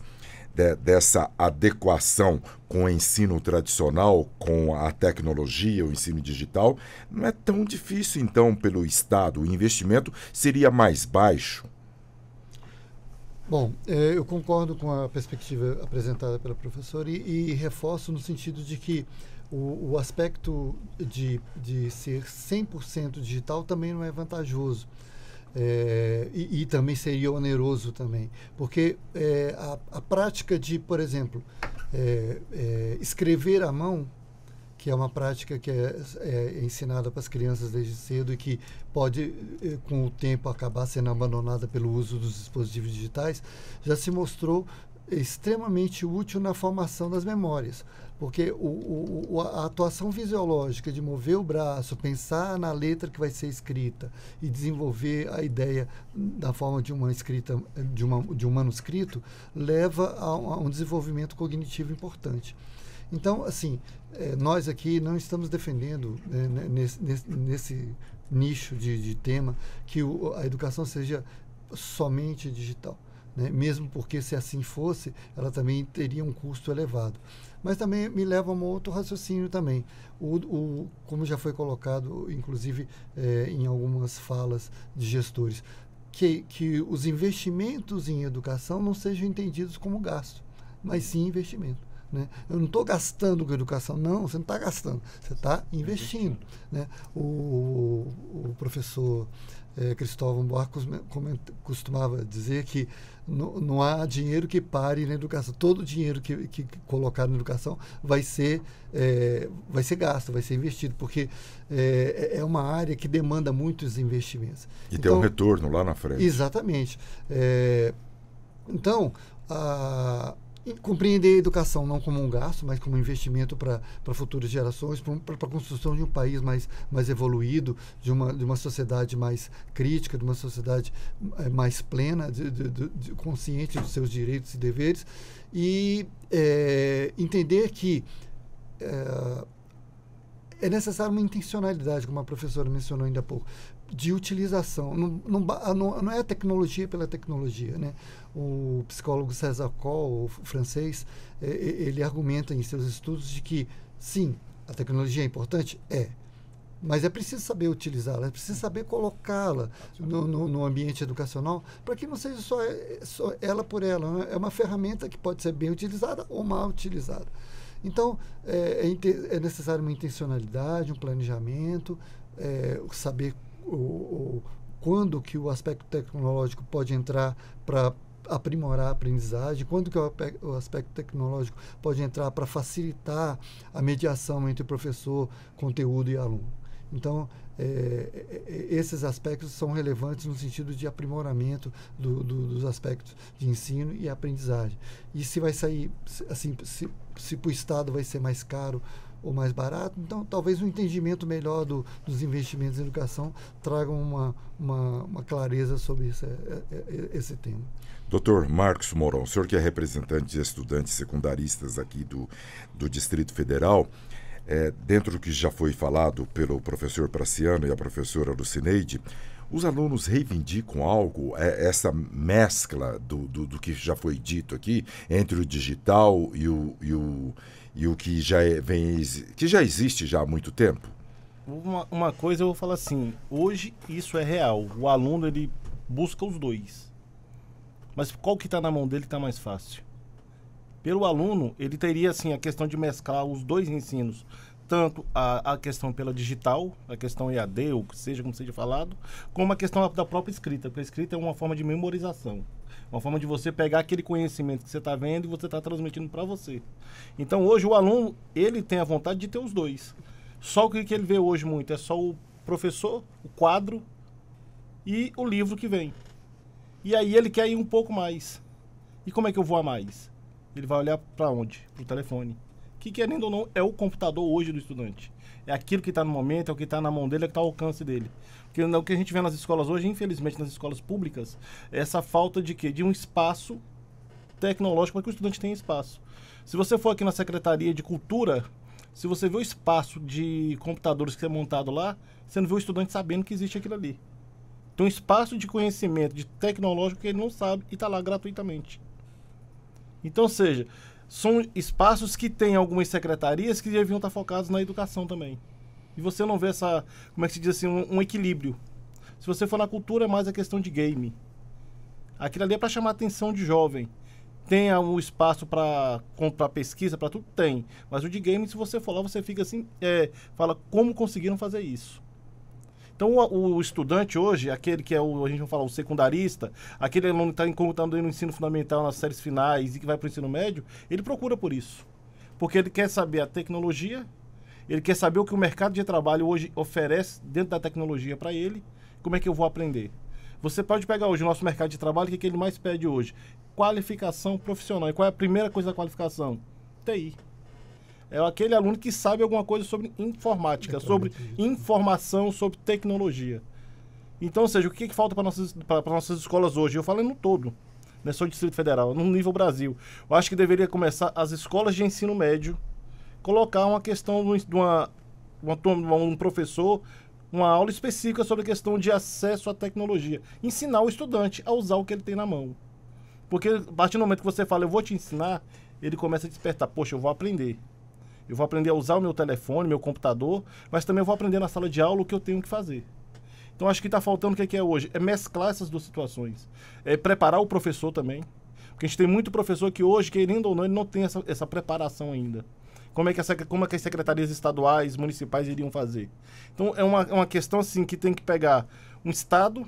dessa adequação com o ensino tradicional, com a tecnologia, o ensino digital, não é tão difícil, então, pelo Estado? O investimento seria mais baixo? Bom, eu concordo com a perspectiva apresentada pela professora e reforço no sentido de que o aspecto de ser 100% digital também não é vantajoso. E também seria oneroso também. Porque a prática de, por exemplo, escrever à mão, que é uma prática que é ensinada para as crianças desde cedo e que pode, com o tempo, acabar sendo abandonada pelo uso dos dispositivos digitais, já se mostrou extremamente útil na formação das memórias. Porque a atuação fisiológica de mover o braço, pensar na letra que vai ser escrita e desenvolver a ideia da forma de uma escrita, de um manuscrito, leva a um desenvolvimento cognitivo importante. Então, assim, nós aqui não estamos defendendo, né, nesse nicho de tema que a educação seja somente digital, né? Mesmo porque, se assim fosse, ela também teria um custo elevado. Mas também me leva a um outro raciocínio também. Como já foi colocado, inclusive, em algumas falas de gestores, que os investimentos em educação não sejam entendidos como gasto, mas sim investimento. Né? Eu não estou gastando com educação, não, você não está gastando, você está investindo. Né? O professor Cristóvão Buarque costumava dizer que não há dinheiro que pare na educação. Todo o dinheiro que colocar na educação vai ser gasto, vai ser investido, porque é uma área que demanda muitos investimentos. E tem um retorno lá na frente. Exatamente. Então, compreender a educação não como um gasto, mas como um investimento para futuras gerações, para a construção de um país mais evoluído, de uma sociedade mais crítica, de uma sociedade mais plena, consciente dos seus direitos e deveres, e entender que é necessário uma intencionalidade, como a professora mencionou ainda há pouco, de utilização. Não é a tecnologia pela tecnologia, né? O psicólogo César Coll, o francês, ele argumenta em seus estudos de que, sim, a tecnologia é importante? Mas é preciso saber utilizá-la, é preciso saber colocá-la no ambiente educacional, para que não seja só ela por ela. Né? É uma ferramenta que pode ser bem utilizada ou mal utilizada. Então, é necessário uma intencionalidade, um planejamento, saber quando que o aspecto tecnológico pode entrar para aprimorar a aprendizagem, quando que o aspecto tecnológico pode entrar para facilitar a mediação entre professor, conteúdo e aluno. Então, esses aspectos são relevantes no sentido de aprimoramento dos aspectos de ensino e aprendizagem. E se vai sair, assim, se para o Estado vai ser mais caro ou mais barato, então talvez um entendimento melhor dos investimentos em educação tragam uma clareza sobre esse tema. Dr. Marcos Moron, o senhor que é representante de estudantes secundaristas aqui do Distrito Federal, dentro do que já foi falado pelo professor Praciano e a professora Lucineide, os alunos reivindicam algo, essa mescla do que já foi dito aqui, entre o digital e o que já existe já há muito tempo? Uma coisa eu vou falar assim, hoje isso é real, o aluno ele busca os dois, mas qual que está na mão dele está mais fácil? Pelo aluno, ele teria assim a questão de mesclar os dois ensinos, tanto a questão pela digital, a questão EAD, ou que seja como seja falado, como a questão da própria escrita, porque a escrita é uma forma de memorização, uma forma de você pegar aquele conhecimento que você está vendo e você está transmitindo para você. Então hoje o aluno, ele tem a vontade de ter os dois, só o que ele vê hoje muito é só o professor, o quadro e o livro que vem. E aí ele quer ir um pouco mais. E como é que eu vou a mais? Ele vai olhar para onde? Para o telefone. Que, querendo ou não, é o computador hoje do estudante. É aquilo que está no momento, é o que está na mão dele, é o que está ao alcance dele. Porque o que a gente vê nas escolas hoje, infelizmente, nas escolas públicas, é essa falta de quê? De um espaço tecnológico para que o estudante tenha espaço. Se você for aqui na Secretaria de Cultura, se você vê o espaço de computadores que é montado lá, você não vê o estudante sabendo que existe aquilo ali. Tem um espaço de conhecimento, de tecnológico que ele não sabe e está lá gratuitamente. Então, ou seja, são espaços que tem algumas secretarias que deviam estar focados na educação também. E você não vê essa, como é que se diz assim, um equilíbrio. Se você for na cultura, é mais a questão de game. Aquilo ali é para chamar a atenção de jovem. Tem um espaço para pesquisa, para tudo? Tem. Mas o de game, se você for lá, você fica assim, fala como conseguiram fazer isso. Então, o estudante hoje, aquele que é a gente vai falar, o secundarista, aquele aluno que está no ensino fundamental, nas séries finais e que vai para o ensino médio, ele procura por isso. Porque ele quer saber a tecnologia, ele quer saber o que o mercado de trabalho hoje oferece dentro da tecnologia para ele, como é que eu vou aprender. Você pode pegar hoje o nosso mercado de trabalho, o que ele mais pede hoje? Qualificação profissional. E qual é a primeira coisa da qualificação? TI. É aquele aluno que sabe alguma coisa sobre informática, sobre informação, sobre tecnologia. Então, ou seja, o que falta para nossas escolas hoje? Eu falo no todo, não é só o Distrito Federal, no nível Brasil. Eu acho que deveria começar as escolas de ensino médio colocar uma questão um professor, uma aula específica sobre a questão de acesso à tecnologia. Ensinar o estudante a usar o que ele tem na mão. Porque a partir do momento que você fala, eu vou te ensinar, ele começa a despertar. Poxa, eu vou aprender. Eu vou aprender a usar o meu telefone, meu computador, mas também eu vou aprender na sala de aula o que eu tenho que fazer. Então, acho que está faltando o que é hoje? É mesclar essas duas situações. É preparar o professor também. Porque a gente tem muito professor que hoje, querendo ou não, ele não tem essa preparação ainda. Como é que as secretarias estaduais, municipais iriam fazer? Então, é uma questão assim que tem que pegar um estado,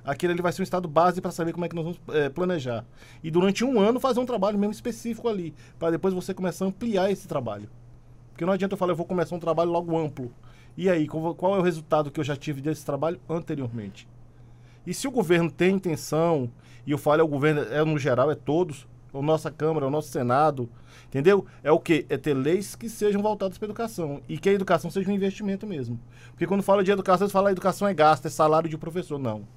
aquele ali vai ser um estado base para saber como é que nós vamos planejar. E durante um ano fazer um trabalho mesmo específico ali, para depois você começar a ampliar esse trabalho. Porque não adianta eu falar, eu vou começar um trabalho logo amplo. E aí, qual é o resultado que eu já tive desse trabalho anteriormente? E se o governo tem intenção, e eu falo, o governo no geral, é todos, a nossa Câmara, o nosso Senado, entendeu? É o quê? É ter leis que sejam voltadas para a educação. E que a educação seja um investimento mesmo. Porque quando fala de educação, você fala, a educação é gasto, é salário de professor. Não.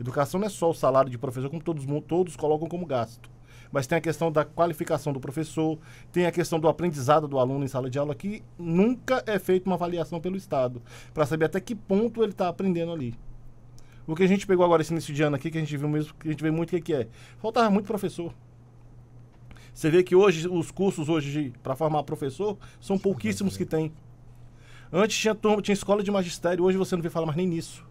Educação não é só o salário de professor, como todos colocam como gasto. Mas tem a questão da qualificação do professor, tem a questão do aprendizado do aluno em sala de aula, que nunca é feita uma avaliação pelo Estado, para saber até que ponto ele está aprendendo ali. O que a gente pegou agora esse início de ano aqui, que a gente viu mesmo, que a gente vê muito que é. Faltava muito professor. Você vê que hoje, os cursos hoje para formar professor, são pouquíssimos que tem. Antes tinha escola de magistério, hoje você não vê falar mais nem nisso.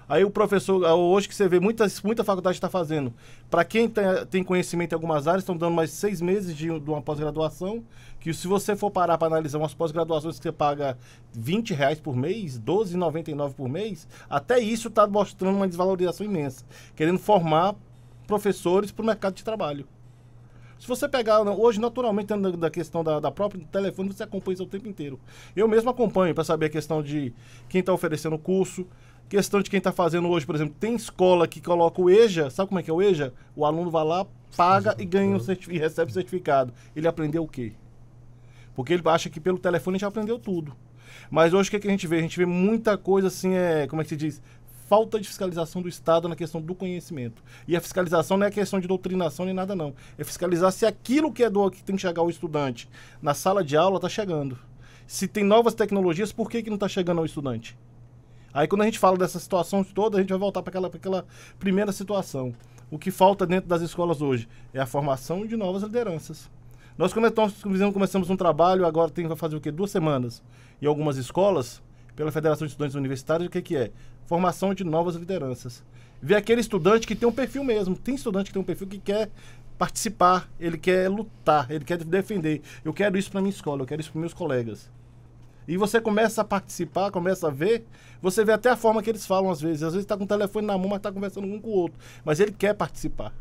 Aí o professor, hoje que você vê, muita faculdade está fazendo. Para quem tem conhecimento em algumas áreas, estão dando mais 6 meses de uma pós-graduação, que se você for parar para analisar umas pós-graduações que você paga R$20 por mês, R$12,99 por mês, até isso está mostrando uma desvalorização imensa, querendo formar professores para o mercado de trabalho. Se você pegar, hoje, naturalmente, da questão da própria telefone, você acompanha isso o tempo inteiro. Eu mesmo acompanho para saber a questão de quem está oferecendo curso, questão de quem está fazendo hoje, por exemplo, tem escola que coloca o EJA, sabe como é que é o EJA? O aluno vai lá, paga e ganha e recebe o certificado. Ele aprendeu o quê? Porque ele acha que pelo telefone já aprendeu tudo. Mas hoje o que a gente vê? A gente vê muita coisa assim, como é que se diz? Falta de fiscalização do Estado na questão do conhecimento. E a fiscalização não é questão de doutrinação nem nada, não. É fiscalizar se aquilo que tem que chegar ao estudante na sala de aula está chegando. Se tem novas tecnologias, por que não está chegando ao estudante? Aí quando a gente fala dessas situações todas, a gente vai voltar para aquela primeira situação. O que falta dentro das escolas hoje é a formação de novas lideranças. Nós começamos um trabalho, agora vai fazer o quê? 2 semanas. Em algumas escolas, pela Federação de Estudantes Universitários, o que é? Formação de novas lideranças. Ver aquele estudante que tem um perfil mesmo. Tem estudante que tem um perfil que quer participar, ele quer lutar, ele quer defender. Eu quero isso para minha escola, eu quero isso para meus colegas. E você começa a participar, começa a ver, você vê até a forma que eles falam às vezes está com o telefone na mão, mas está conversando um com o outro. Mas ele quer participar.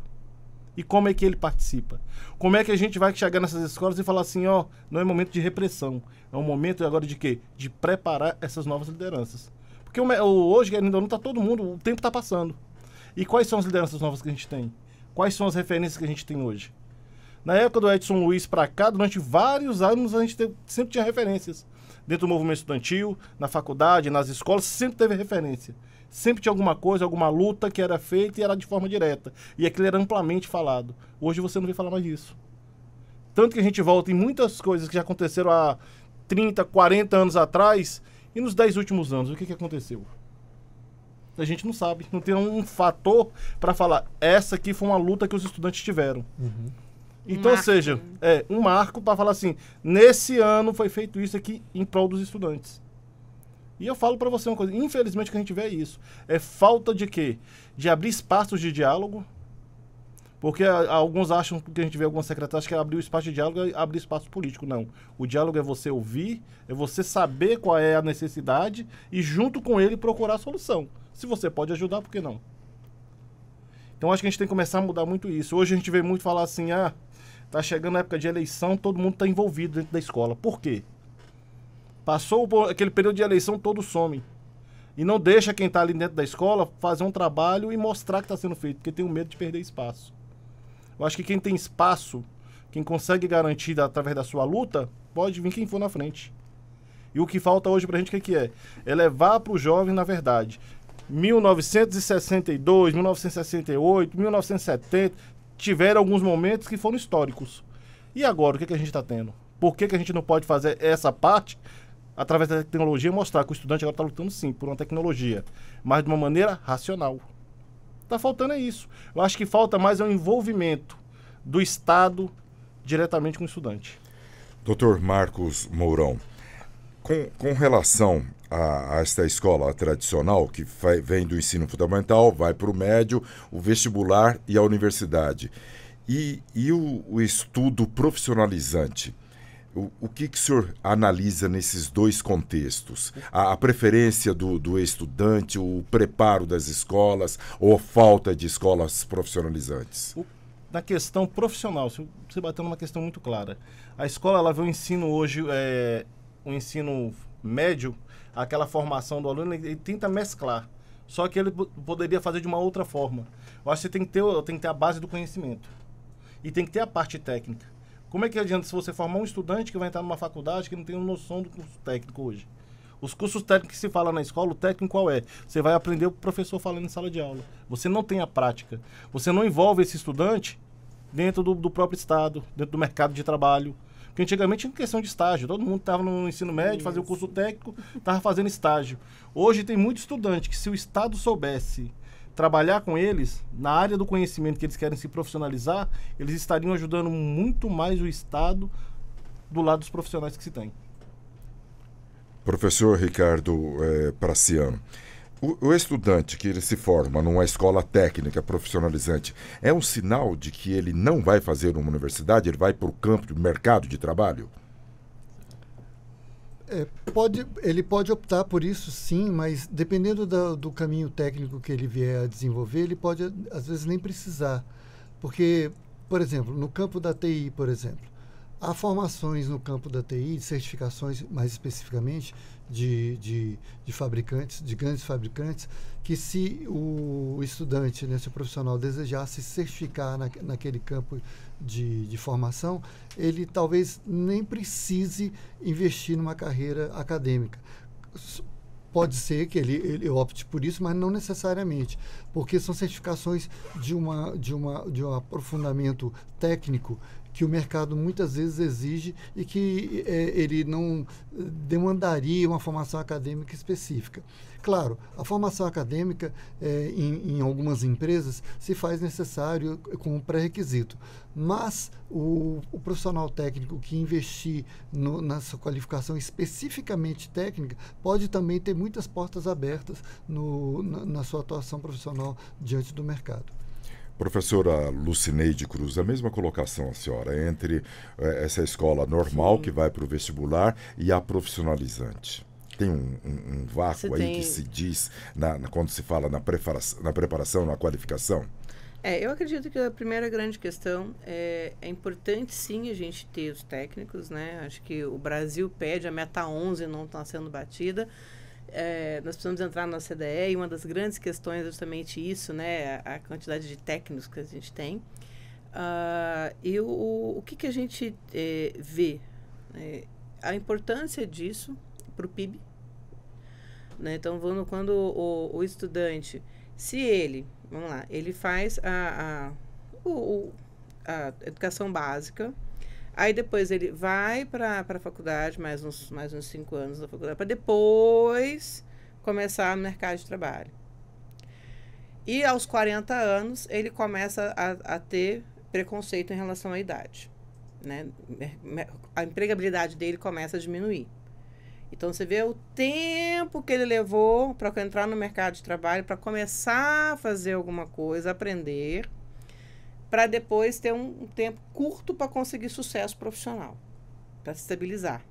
E como é que ele participa? Como é que a gente vai chegar nessas escolas e falar assim, não é momento de repressão, é um momento agora de quê? De preparar essas novas lideranças. Porque hoje, ainda não está todo mundo, o tempo está passando. E quais são as lideranças novas que a gente tem? Quais são as referências que a gente tem hoje? Na época do Edson Luiz para cá, durante vários anos, a gente sempre tinha referências. Dentro do movimento estudantil, na faculdade, nas escolas, sempre teve referência. Sempre tinha alguma coisa, alguma luta que era feita e era de forma direta. E aquilo era amplamente falado. Hoje você não vê falar mais disso. Tanto que a gente volta em muitas coisas que já aconteceram há 30, 40 anos atrás, e nos 10 últimos anos, o que aconteceu? A gente não sabe. Não tem um fator para falar, essa aqui foi uma luta que os estudantes tiveram. Uhum. Então, ou seja, um marco para falar assim, nesse ano foi feito isso aqui em prol dos estudantes. E eu falo para você uma coisa, infelizmente o que a gente vê é isso. É falta de quê? De abrir espaços de diálogo, porque alguns acham que a gente vê algumas secretárias que abrir o espaço de diálogo é abrir espaço político. Não. O diálogo é você ouvir, é você saber qual é a necessidade e junto com ele procurar a solução. Se você pode ajudar, por que não? Então acho que a gente tem que começar a mudar muito isso. Hoje a gente vê muito falar assim, tá chegando a época de eleição, todo mundo está envolvido dentro da escola. Por quê? Passou aquele período de eleição, todos somem. E não deixa quem está ali dentro da escola fazer um trabalho e mostrar que está sendo feito, porque tem um medo de perder espaço. Eu acho que quem tem espaço, quem consegue garantir através da sua luta, pode vir quem for na frente. E o que falta hoje pra gente, o que é? É levar para o jovem, na verdade, 1962, 1968, 1970, tiveram alguns momentos que foram históricos. E agora, o que a gente está tendo? por que a gente não pode fazer essa parte através da tecnologia, mostrar que o estudante agora está lutando sim por uma tecnologia, mas de uma maneira racional. Está faltando isso. Eu acho que falta mais o envolvimento do Estado diretamente com o estudante. Dr. Marcos Mourão, com relação a esta escola tradicional, que vem do ensino fundamental, vai para o médio, o vestibular e a universidade, e o estudo profissionalizante, o que o senhor analisa nesses dois contextos? A preferência do estudante, o preparo das escolas ou a falta de escolas profissionalizantes? Na questão profissional, você bateu numa questão muito clara. A escola, ela vê o ensino hoje, o ensino médio, aquela formação do aluno, ele tenta mesclar. Só que ele poderia fazer de uma outra forma. Eu acho que você tem que ter a base do conhecimento. E tem que ter a parte técnica. Como é que adianta se você formar um estudante que vai entrar numa faculdade que não tem noção do curso técnico hoje? Os cursos técnicos que se fala na escola, o técnico qual é? Você vai aprender o professor falando em sala de aula. Você não tem a prática. Você não envolve esse estudante dentro do próprio estado, dentro do mercado de trabalho. Porque antigamente tinha questão de estágio. Todo mundo estava no ensino médio, fazia o curso técnico, estava fazendo estágio. Hoje tem muito estudante que, se o estado soubesse trabalhar com eles, na área do conhecimento que eles querem se profissionalizar, eles estariam ajudando muito mais o estado do lado dos profissionais que se tem. Professor Ricardo Praciano, o estudante que ele se forma numa escola técnica profissionalizante é um sinal de que ele não vai fazer uma universidade, ele vai para o campo do mercado de trabalho? Ele pode optar por isso, sim, mas dependendo do caminho técnico que ele vier a desenvolver, ele pode, às vezes, nem precisar. Porque, por exemplo, no campo da TI, por exemplo, há formações no campo da TI, certificações mais especificamente de fabricantes, de grandes fabricantes, que se o estudante, né, se o profissional desejar se certificar naquele campo de formação, ele talvez nem precise investir numa carreira acadêmica. Pode ser que ele opte por isso, mas não necessariamente, porque são certificações de um aprofundamento técnico que o mercado muitas vezes exige e que ele não demandaria uma formação acadêmica específica. Claro, a formação acadêmica em algumas empresas se faz necessário como pré-requisito, mas o profissional técnico que investir na sua qualificação especificamente técnica pode também ter muitas portas abertas na sua atuação profissional diante do mercado. Professora Lucineide Cruz, a mesma colocação a senhora, entre essa escola normal, sim, que vai para o vestibular, e a profissionalizante. Tem um vácuo aí que se diz quando se fala na preparação, na qualificação? Eu acredito que a primeira grande questão é importante, sim, a gente ter os técnicos, né? Acho que o Brasil pede, a meta 11 não está sendo batida. Nós precisamos entrar na OCDE e uma das grandes questões é justamente isso, né? A quantidade de técnicos que a gente tem. E o que a gente vê? A importância disso para o PIB. Né? Então, quando o estudante, se ele, vamos lá, ele faz a educação básica, aí depois ele vai para a faculdade, mais uns 5 anos da faculdade, para depois começar no mercado de trabalho. E aos 40 anos, ele começa a ter preconceito em relação à idade. Né? A empregabilidade dele começa a diminuir. Então, você vê o tempo que ele levou para entrar no mercado de trabalho, para começar a fazer alguma coisa, aprender, para depois ter um tempo curto para conseguir sucesso profissional, para se estabilizar.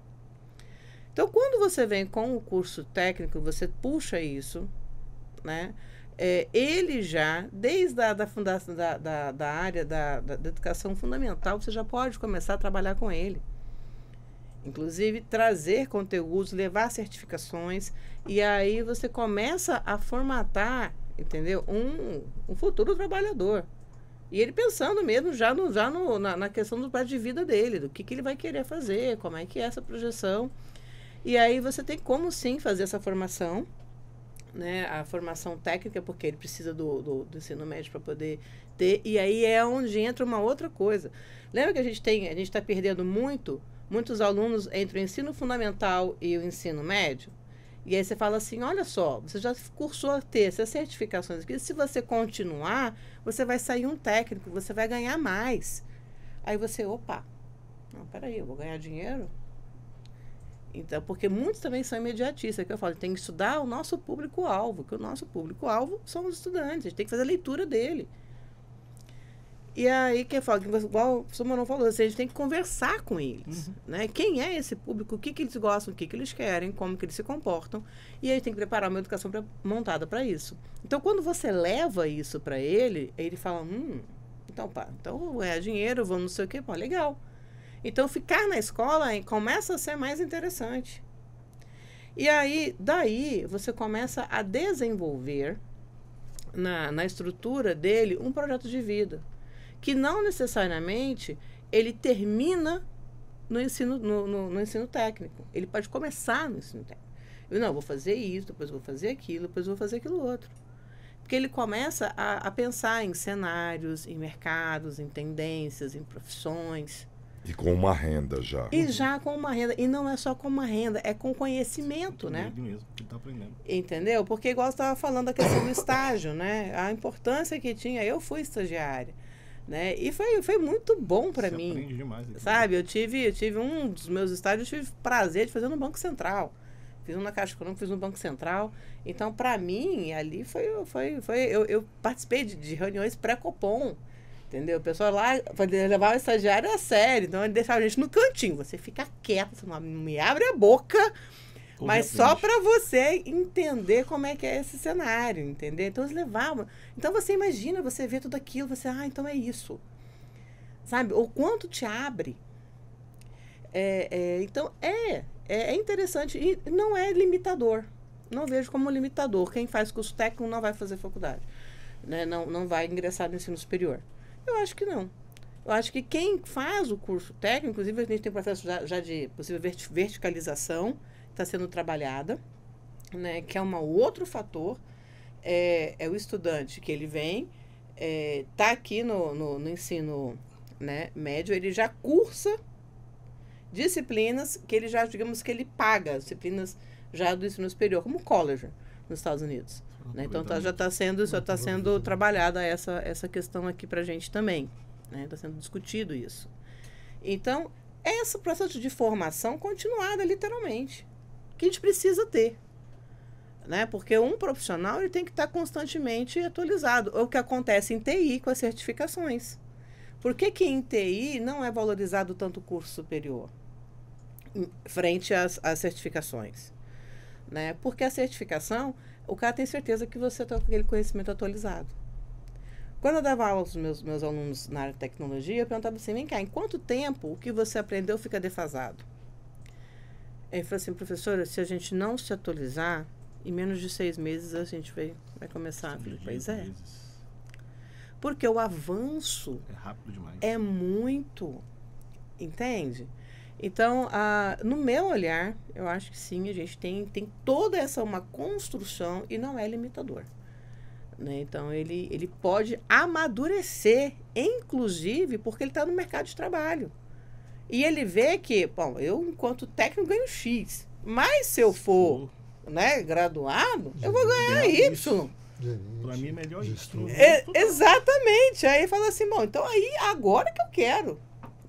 Então, quando você vem com o curso técnico, você puxa isso, né? Ele já, desde a fundação da área da educação fundamental, você já pode começar a trabalhar com ele. Inclusive, trazer conteúdos, levar certificações, e aí você começa a formatar, entendeu? Um futuro trabalhador. E ele pensando mesmo já na questão do prazo de vida dele, do que ele vai querer fazer, como é que é essa projeção. E aí você tem como sim fazer essa formação, né? A formação técnica, porque ele precisa do ensino médio para poder ter. E aí é onde entra uma outra coisa. Lembra que a gente está perdendo muito muitos alunos entre o ensino fundamental e o ensino médio, e aí você fala assim, olha só, você já cursou a ter essas certificações aqui, se você continuar, você vai sair um técnico, você vai ganhar mais. Aí você, opa, não, peraí, eu vou ganhar dinheiro? Então, porque muitos também são imediatistas, que eu falo, tem que estudar o nosso público-alvo, que o nosso público-alvo são os estudantes, a gente tem que fazer a leitura dele. E aí, que eu falo, igual o professor Manuel falou, a gente tem que conversar com eles, né? Quem é esse público, o que eles gostam, o que eles querem, como que eles se comportam, e aí tem que preparar uma educação montada para isso. Então, quando você leva isso para ele fala, então, pá, então vou ganhar dinheiro, vou não sei o quê, pô, legal. Então, ficar na escola começa a ser mais interessante. E aí, daí, você começa a desenvolver na estrutura dele um projeto de vida, que não necessariamente ele termina no ensino técnico. Ele pode começar no ensino técnico. Eu não, vou fazer isso, depois vou fazer aquilo, depois vou fazer aquilo outro. Porque ele começa a pensar em cenários, em mercados, em tendências, em profissões. E com uma renda já. E já com uma renda. E não é só com uma renda, é com conhecimento, né? Mesmo, que tá aprendendo. Entendeu? Porque igual você estava falando da questão do estágio, né? A importância que tinha. Eu fui estagiária, né? E foi muito bom para mim. Aprende demais. Sabe? Eu tive um dos meus estágios, eu tive prazer de fazer no Banco Central. Fiz um na Caixa Econômica, fiz no Banco Central. Então, para mim, ali eu participei de reuniões pré-Copom. Entendeu? O pessoal lá levava o estagiário a sério. Então, ele deixava a gente no cantinho. Você fica quieto, você não me abre a boca, mas só para você entender como é que é esse cenário, entendeu? Então, eles levavam. Então, você imagina, você vê tudo aquilo, você, então é isso. Sabe? O quanto te abre. Então, é interessante e não é limitador. Não vejo como limitador. Quem faz curso técnico não vai fazer faculdade. Né? Não vai ingressar no ensino superior. Eu acho que não. Eu acho que quem faz o curso técnico, inclusive a gente tem processo já de possível verticalização, está sendo trabalhada, né, que é um outro fator, é o estudante que ele vem, está aqui no ensino, né, médio, ele já cursa disciplinas que ele já, digamos que ele paga, disciplinas já do ensino superior, como o college nos Estados Unidos. Né? Então já está sendo trabalhada essa questão aqui para a gente também. Está sendo discutido isso. Então, esse processo de formação continuada, literalmente, que a gente precisa ter. Né? Porque um profissional ele tem que estar constantemente atualizado. É o que acontece em TI com as certificações. Por que em TI não é valorizado tanto o curso superior frente às certificações? Né? Porque a certificação, o cara tem certeza que você está com aquele conhecimento atualizado. Quando eu dava aula aos meus alunos na área de tecnologia, eu perguntava assim, vem cá, em quanto tempo o que você aprendeu fica defasado? Ele falou assim, professora, se a gente não se atualizar, em menos de 6 meses a gente vai começar. Eu falei, pois é. Porque o avanço é rápido demais. É muito, entende? Então, no meu olhar, eu acho que sim, a gente tem toda uma construção e não é limitador. Né? Então, ele pode amadurecer, inclusive, porque ele está no mercado de trabalho. E ele vê que, bom, eu, enquanto técnico, ganho X. Mas se eu for né, graduado, eu vou ganhar Y. Para mim é melhor isso. Exatamente. Aí fala assim, bom, então aí agora que eu quero.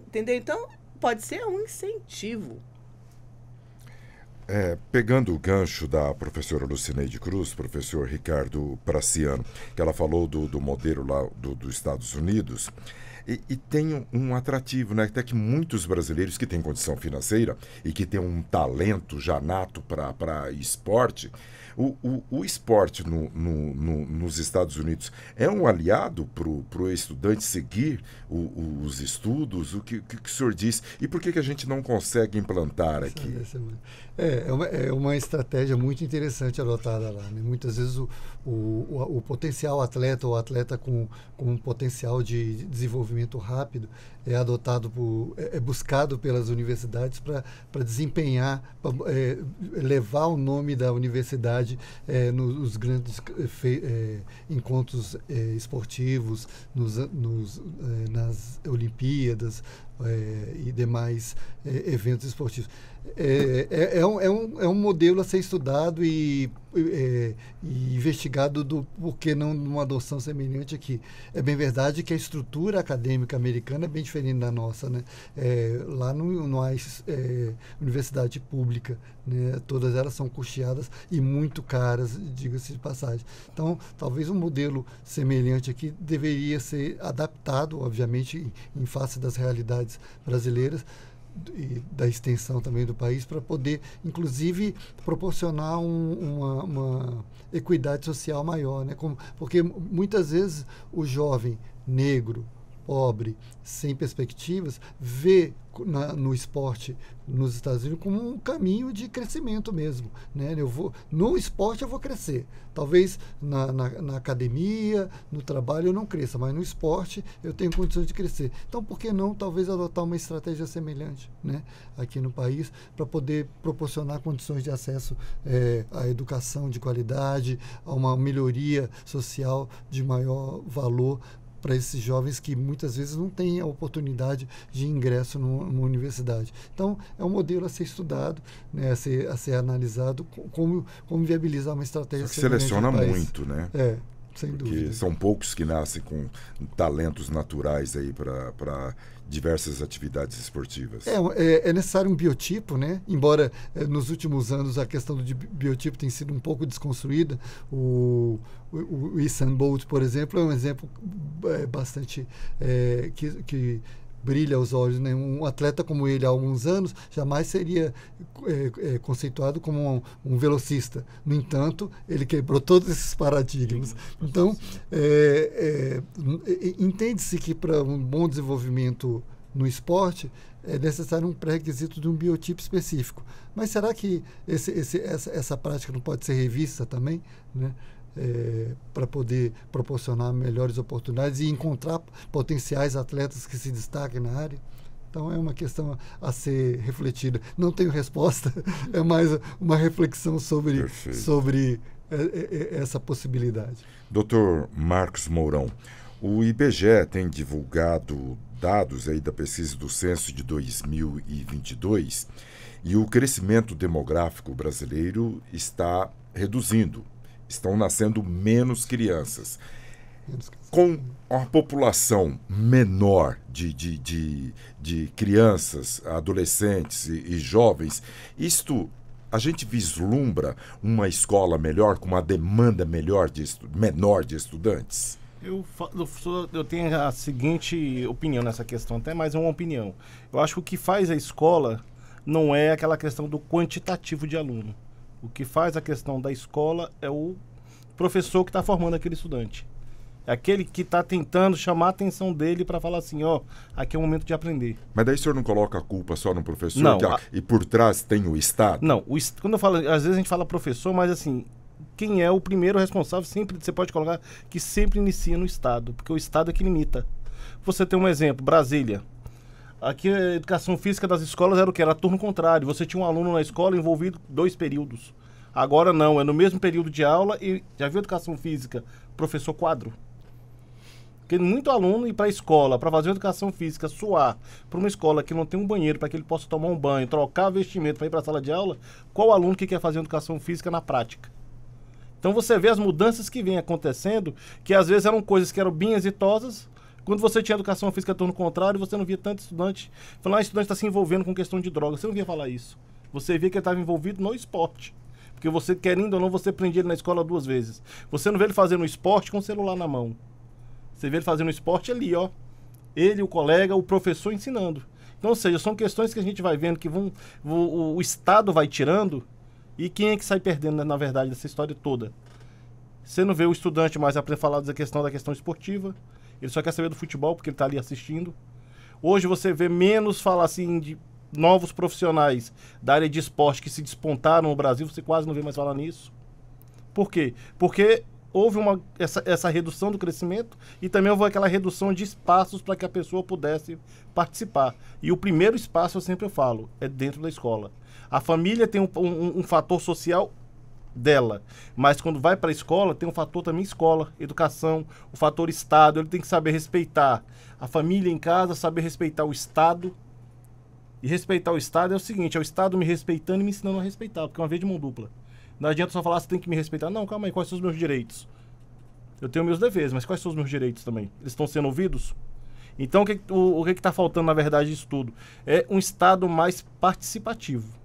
Entendeu? Então, pode ser um incentivo. Pegando o gancho da professora Lucineide Cruz, professor Ricardo Praciano, que ela falou do modelo lá dos Estados Unidos, e tem um atrativo, né? Até que muitos brasileiros que têm condição financeira e que têm um talento já nato para esporte, o esporte nos Estados Unidos é um aliado para o estudante seguir os estudos? O que o senhor diz? E por que a gente não consegue implantar aqui? É uma estratégia muito interessante adotada lá. Né? Muitas vezes o potencial atleta ou atleta com um potencial de desenvolvimento rápido é adotado é buscado pelas universidades para desempenhar, levar o nome da universidade visibilidade nos grandes encontros esportivos, nas Olimpíadas e demais eventos esportivos. É um modelo a ser estudado e investigado do porquê não numa adoção semelhante aqui. É bem verdade que a estrutura acadêmica americana é bem diferente da nossa, né? Lá não há universidade pública, né? Todas elas são custeadas e muito caras, diga-se de passagem. Então, talvez um modelo semelhante aqui deveria ser adaptado, obviamente, em face das realidades brasileiras e da extensão também do país, para poder, inclusive, proporcionar uma equidade social maior, né? Porque muitas vezes o jovem negro, pobre, sem perspectivas, vê no esporte nos Estados Unidos como um caminho de crescimento mesmo, né? No esporte eu vou crescer. Talvez na academia, no trabalho eu não cresça, mas no esporte eu tenho condições de crescer. Então, por que não talvez adotar uma estratégia semelhante, né, aqui no país, para poder proporcionar condições de acesso à educação de qualidade, a uma melhoria social de maior valor para esses jovens que muitas vezes não têm a oportunidade de ingresso numa universidade. Então, é um modelo a ser estudado, né, a ser analisado, como viabilizar uma estratégia. Só que seleciona muito, né? Sem Porque dúvida. são poucos que nascem com talentos naturais aí para diversas atividades esportivas. É necessário um biotipo, né? Embora nos últimos anos a questão do biotipo tenha sido um pouco desconstruída. O Usain Bolt, por exemplo, é um exemplo bastante que brilha aos olhos, né? Um atleta como ele há alguns anos jamais seria conceituado como um velocista. No entanto, ele quebrou todos esses paradigmas. Então, entende-se que para um bom desenvolvimento no esporte é necessário um pré-requisito de um biotipo específico. Mas será que essa prática não pode ser revista também, né? Para poder proporcionar melhores oportunidades e encontrar potenciais atletas que se destaquem na área? Então, é uma questão a ser refletida. Não tenho resposta, é mais uma reflexão sobre essa possibilidade. Dr. Marcos Mourão, o IBGE tem divulgado dados aí da pesquisa do censo de 2022 e o crescimento demográfico brasileiro está reduzindo. Estão nascendo menos crianças. Com uma população menor de crianças, adolescentes e jovens, a gente vislumbra uma escola melhor, com uma demanda menor de estudantes? Eu tenho a seguinte opinião nessa questão, até mais uma opinião. Eu acho que o que faz a escola não é aquela questão do quantitativo de aluno. O que faz a questão da escola é o professor que está formando aquele estudante. É aquele que está tentando chamar a atenção dele para falar assim, aqui é o momento de aprender. Mas daí o senhor não coloca a culpa só no professor? Não, e por trás tem o Estado? Não, quando eu falo, às vezes a gente fala professor, mas assim, quem é o primeiro responsável, sempre você pode colocar que sempre inicia no Estado, porque o Estado é que limita. Você tem um exemplo, Brasília. Aqui a educação física das escolas era o que? Era turno contrário. Você tinha um aluno na escola envolvido 2 períodos. Agora não, é no mesmo período de aula e já viu educação física? Professor quadro. Porque muito aluno ir para a escola, para fazer educação física, suar para uma escola que não tem um banheiro para que ele possa tomar um banho, trocar vestimento para ir para a sala de aula, qual aluno que quer fazer educação física na prática? Então você vê as mudanças que vêm acontecendo, que às vezes eram coisas que eram bem exitosas. Quando você tinha educação física turno contrário, você não via tanto estudante falando, estudante está se envolvendo com questão de droga. Você não via falar isso. Você via que ele estava envolvido no esporte. Porque você, querendo ou não, você prendia ele na escola 2 vezes. Você não vê ele fazendo esporte com o celular na mão. Você vê ele fazendo esporte ali, Ele, o colega, o professor ensinando. Então, ou seja, são questões que a gente vai vendo que o Estado vai tirando e quem é que sai perdendo, na verdade, dessa história toda? Você não vê o estudante mais falar da questão esportiva. Ele só quer saber do futebol porque ele está ali assistindo. Hoje você vê menos falar assim de novos profissionais da área de esporte que se despontaram no Brasil. Você quase não vê mais falar nisso. Por quê? Porque houve essa redução do crescimento e também houve aquela redução de espaços para que a pessoa pudesse participar. E o primeiro espaço, eu sempre falo, é dentro da escola. A família tem um fator social dela. Mas quando vai para a escola, tem um fator também escola, educação, o fator Estado. Ele tem que saber respeitar a família em casa, saber respeitar o Estado. E respeitar o Estado é o seguinte, é o Estado me respeitando e me ensinando a respeitar, porque é uma via de mão dupla. Não adianta só falar, você tem que me respeitar. Não, calma aí, quais são os meus direitos? Eu tenho meus deveres, mas quais são os meus direitos também? Eles estão sendo ouvidos? Então, o que está faltando, na verdade, disso tudo? É um Estado mais participativo.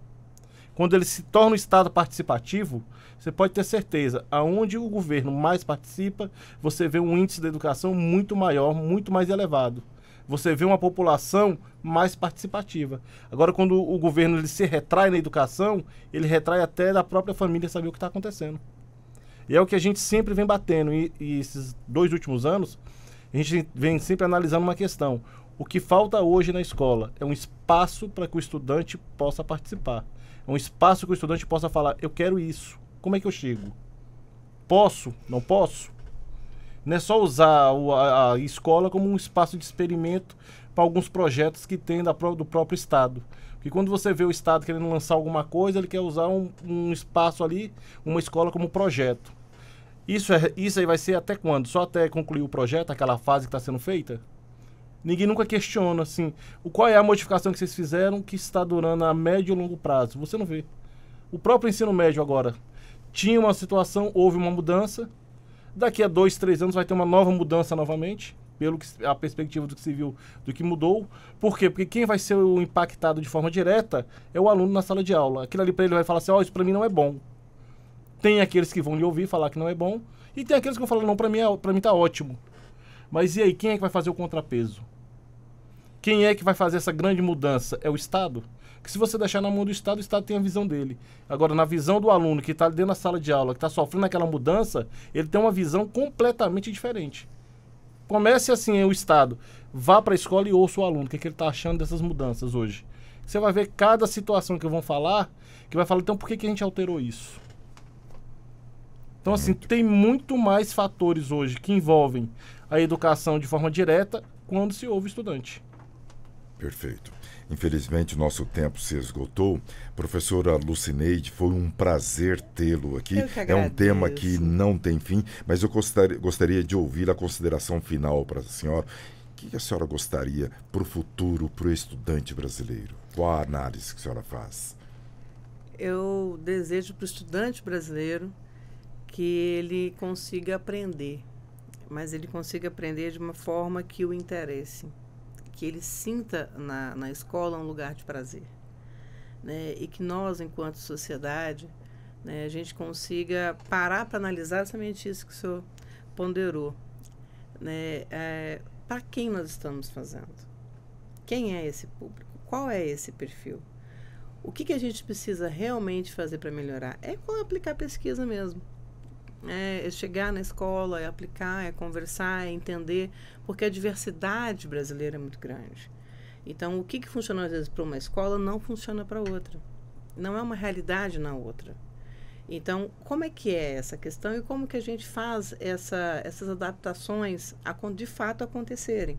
Quando ele se torna um Estado participativo, você pode ter certeza, aonde o governo mais participa, você vê um índice da educação muito maior, muito mais elevado. Você vê uma população mais participativa. Agora, quando o governo ele se retrai na educação, ele retrai até da própria família saber o que está acontecendo. E é o que a gente sempre vem batendo. E esses 2 últimos anos, a gente vem sempre analisando uma questão. O que falta hoje na escola é um espaço para que o estudante possa participar. É um espaço que o estudante possa falar, eu quero isso. Como é que eu chego? Posso? Não posso? Não é só usar a escola como um espaço de experimento para alguns projetos que tem do próprio Estado. Porque quando você vê o Estado querendo lançar alguma coisa, ele quer usar um espaço ali, uma escola como projeto. Isso aí vai ser até quando? Só até concluir o projeto, aquela fase que está sendo feita? Ninguém nunca questiona, assim, qual é a modificação que vocês fizeram que está durando a médio e longo prazo. Você não vê. O próprio ensino médio agora tinha uma situação, houve uma mudança, daqui a 2, 3 anos vai ter uma nova mudança novamente, a perspectiva do que se viu, do que mudou. Por quê? Porque quem vai ser o impactado de forma direta é o aluno na sala de aula. Aquilo ali para ele vai falar assim, isso para mim não é bom. Tem aqueles que vão lhe ouvir falar que não é bom, e tem aqueles que vão falar, não, para mim tá ótimo. Mas e aí, quem é que vai fazer o contrapeso? Quem é que vai fazer essa grande mudança? É o Estado? Porque se você deixar na mão do Estado, o Estado tem a visão dele. Agora, na visão do aluno que está dentro da sala de aula, que está sofrendo aquela mudança, ele tem uma visão completamente diferente. Comece assim, o Estado. Vá para a escola e ouça o aluno, o que ele está achando dessas mudanças hoje. Você vai ver cada situação que vão falar, que vai falar, então por que a gente alterou isso? Então, assim, tem muito mais fatores hoje que envolvem a educação de forma direta quando se ouve o estudante. Perfeito. Infelizmente, o nosso tempo se esgotou. Professora Lucineide, foi um prazer tê-lo aqui. É um tema que não tem fim, mas eu gostaria de ouvir a consideração final para a senhora. O que a senhora gostaria para o futuro, para o estudante brasileiro? Qual a análise que a senhora faz? Eu desejo para o estudante brasileiro que ele consiga aprender, mas ele consiga aprender de uma forma que o interesse, que ele sinta na escola um lugar de prazer, né? E que nós, enquanto sociedade, né, a gente consiga parar para analisar exatamente isso que o senhor ponderou, né? Para quem nós estamos fazendo? Quem é esse público? Qual é esse perfil? O que a gente precisa realmente fazer para melhorar? É aplicar pesquisa mesmo. É chegar na escola, é aplicar, é conversar, é entender, porque a diversidade brasileira é muito grande. Então, o que funciona às vezes para uma escola não funciona para outra. Não é uma realidade na outra. Então, como é que é essa questão e como que a gente faz essas adaptações de fato acontecerem?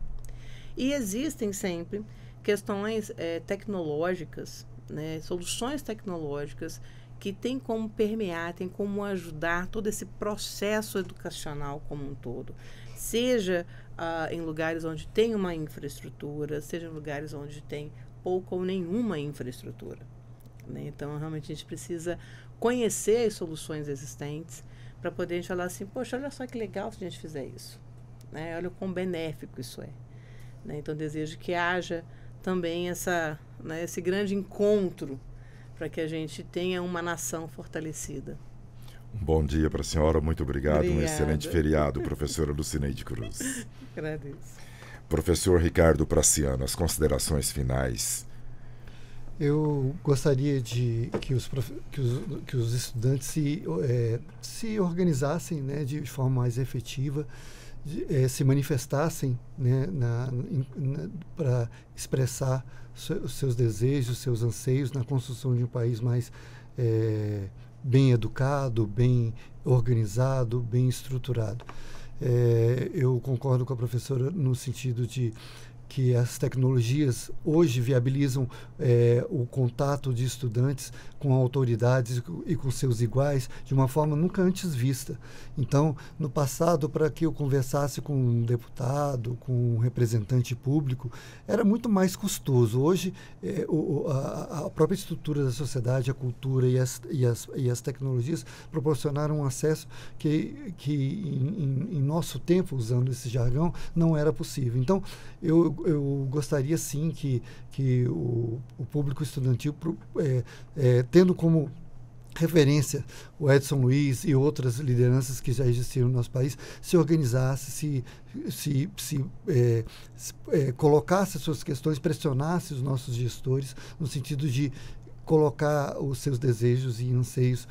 E existem sempre questões tecnológicas, né, soluções tecnológicas que tem como permear, tem como ajudar todo esse processo educacional como um todo. Seja em lugares onde tem uma infraestrutura, seja em lugares onde tem pouca ou nenhuma infraestrutura, né? Então, realmente, a gente precisa conhecer as soluções existentes para poder a gente falar assim, poxa, olha só que legal se a gente fizer isso, né? Olha o quão benéfico isso é, né? Então, desejo que haja também esse grande encontro para que a gente tenha uma nação fortalecida. Um bom dia para a senhora, muito obrigado. Obrigada. Um excelente feriado, professora Lucineide Cruz. Agradeço. Professor Ricardo Praciano, as considerações finais. Eu gostaria que os estudantes se organizassem, né, de forma mais efetiva, se manifestassem, né, para expressar os seus desejos, seus anseios na construção de um país mais bem educado, bem organizado, bem estruturado. Eu concordo com a professora no sentido de que as tecnologias hoje viabilizam o contato de estudantes com autoridades e com seus iguais de uma forma nunca antes vista. Então, no passado, para que eu conversasse com um deputado, com um representante público, era muito mais custoso. Hoje, a própria estrutura da sociedade, a cultura e as tecnologias proporcionaram um acesso que em nosso tempo, usando esse jargão, não era possível. Então, eu gostaria sim que o público estudantil, tendo como referência o Edson Luiz e outras lideranças que já existiram no nosso país, se organizasse, colocasse as suas questões, pressionasse os nossos gestores no sentido de colocar os seus desejos e anseios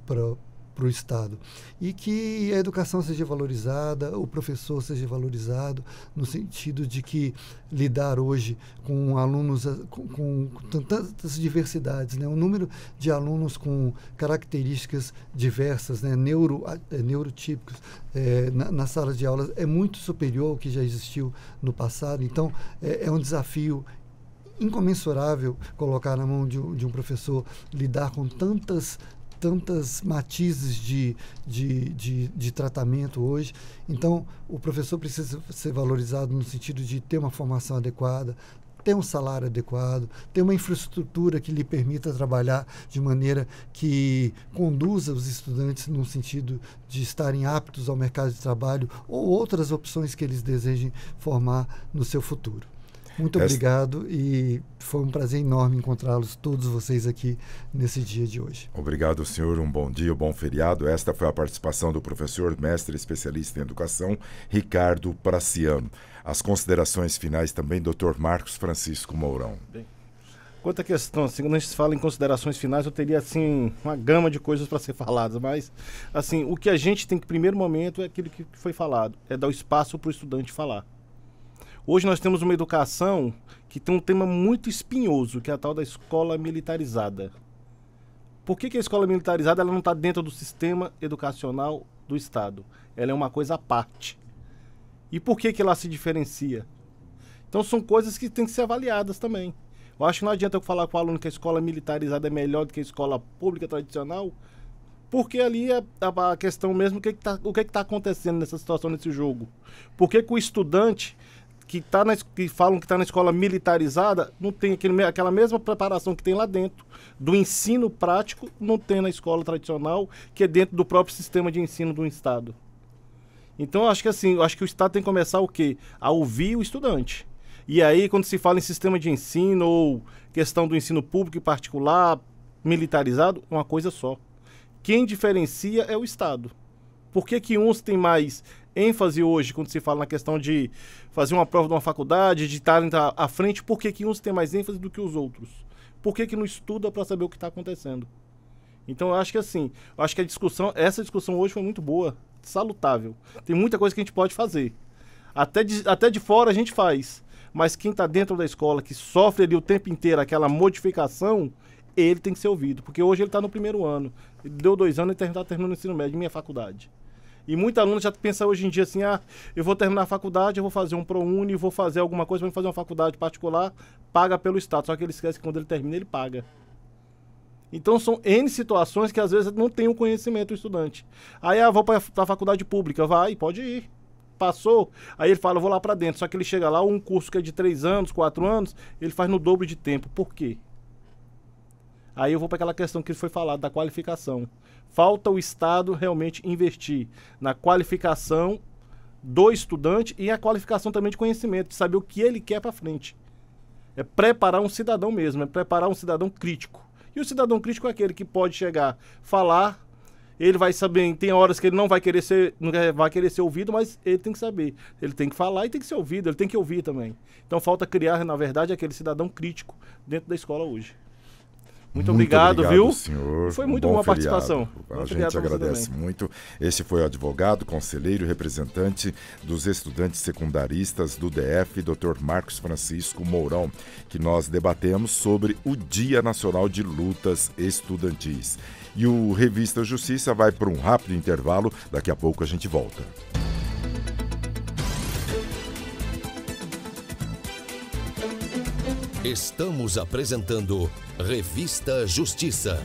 para o Estado. E que a educação seja valorizada, o professor seja valorizado, no sentido de que lidar hoje com alunos com tantas diversidades, né? O número de alunos com características diversas, né? Neurotípicos, nas salas de aulas é muito superior ao que já existiu no passado. Então, é um desafio incomensurável colocar na mão de um professor lidar com tantas matizes de tratamento hoje. Então, o professor precisa ser valorizado no sentido de ter uma formação adequada, ter um salário adequado, ter uma infraestrutura que lhe permita trabalhar de maneira que conduza os estudantes no sentido de estarem aptos ao mercado de trabalho ou outras opções que eles desejem formar no seu futuro. Muito obrigado e foi um prazer enorme encontrá-los, todos vocês aqui nesse dia de hoje. Obrigado, senhor. Um bom dia, um bom feriado. Esta foi a participação do professor, mestre especialista em educação, Ricardo Praciano. As considerações finais também, Dr. Marcos Francisco Mourão. Bem, quanto à questão, assim, quando a gente fala em considerações finais, eu teria assim uma gama de coisas para ser faladas, mas assim, o que a gente tem que, primeiro momento, é aquilo que foi falado, é dar o espaço para o estudante falar. Hoje nós temos uma educação que tem um tema muito espinhoso, que é a tal da escola militarizada. Por que a escola militarizada ela não está dentro do sistema educacional do Estado? Ela é uma coisa à parte. E por que ela se diferencia? Então são coisas que têm que ser avaliadas também. Eu acho que não adianta eu falar com o aluno que a escola militarizada é melhor do que a escola pública tradicional, porque ali é a questão mesmo, o que está acontecendo nessa situação, nesse jogo. Por que o estudante que falam que está na escola militarizada não tem aquela mesma preparação que tem lá dentro do ensino prático, não tem na escola tradicional, que é dentro do próprio sistema de ensino do Estado. Então eu acho que assim, o Estado tem que começar o quê? A ouvir o estudante. E aí, quando se fala em sistema de ensino ou questão do ensino público e particular, militarizado, uma coisa só. Quem diferencia é o Estado. Por que uns têm mais ênfase hoje, quando se fala na questão de fazer uma prova de uma faculdade, de estarem à frente, por que uns têm mais ênfase do que os outros? Por que não estuda para saber o que está acontecendo? Então eu acho que assim, essa discussão hoje foi muito boa, salutável. Tem muita coisa que a gente pode fazer. Até de fora a gente faz. Mas quem está dentro da escola, que sofre ali o tempo inteiro aquela modificação, ele tem que ser ouvido. Porque hoje ele está no primeiro ano. Ele deu 2 anos e está terminando o ensino médio, minha faculdade. E muita aluna já pensa hoje em dia assim, eu vou terminar a faculdade, eu vou fazer um ProUni, vou fazer alguma coisa, vou fazer uma faculdade particular, paga pelo Estado. Só que ele esquece que quando ele termina, ele paga. Então são N situações que às vezes não tem o conhecimento do estudante. Aí, vou para a faculdade pública, vai, pode ir. Passou, aí ele fala, vou lá para dentro. Só que ele chega lá, um curso que é de 3 anos, 4 anos, ele faz no dobro de tempo. Por quê? Aí eu vou para aquela questão que foi falada da qualificação. Falta o Estado realmente investir na qualificação do estudante e a qualificação também de conhecimento, de saber o que ele quer para frente. É preparar um cidadão mesmo, é preparar um cidadão crítico. E o cidadão crítico é aquele que pode chegar, falar, ele vai saber, tem horas que ele não vai querer ser ouvido, mas ele tem que saber. Ele tem que falar e tem que ser ouvido, ele tem que ouvir também. Então falta criar, na verdade, aquele cidadão crítico dentro da escola hoje. Muito obrigado, viu? Senhor. Foi muito boa a feriado. participação. A gente agradece muito. Este foi o advogado, conselheiro e representante dos estudantes secundaristas do DF, Dr. Marcos Francisco Mourão, que nós debatemos sobre o Dia Nacional de Lutas Estudantis. E o Revista Justiça vai para um rápido intervalo. Daqui a pouco a gente volta. Estamos apresentando Revista Justiça.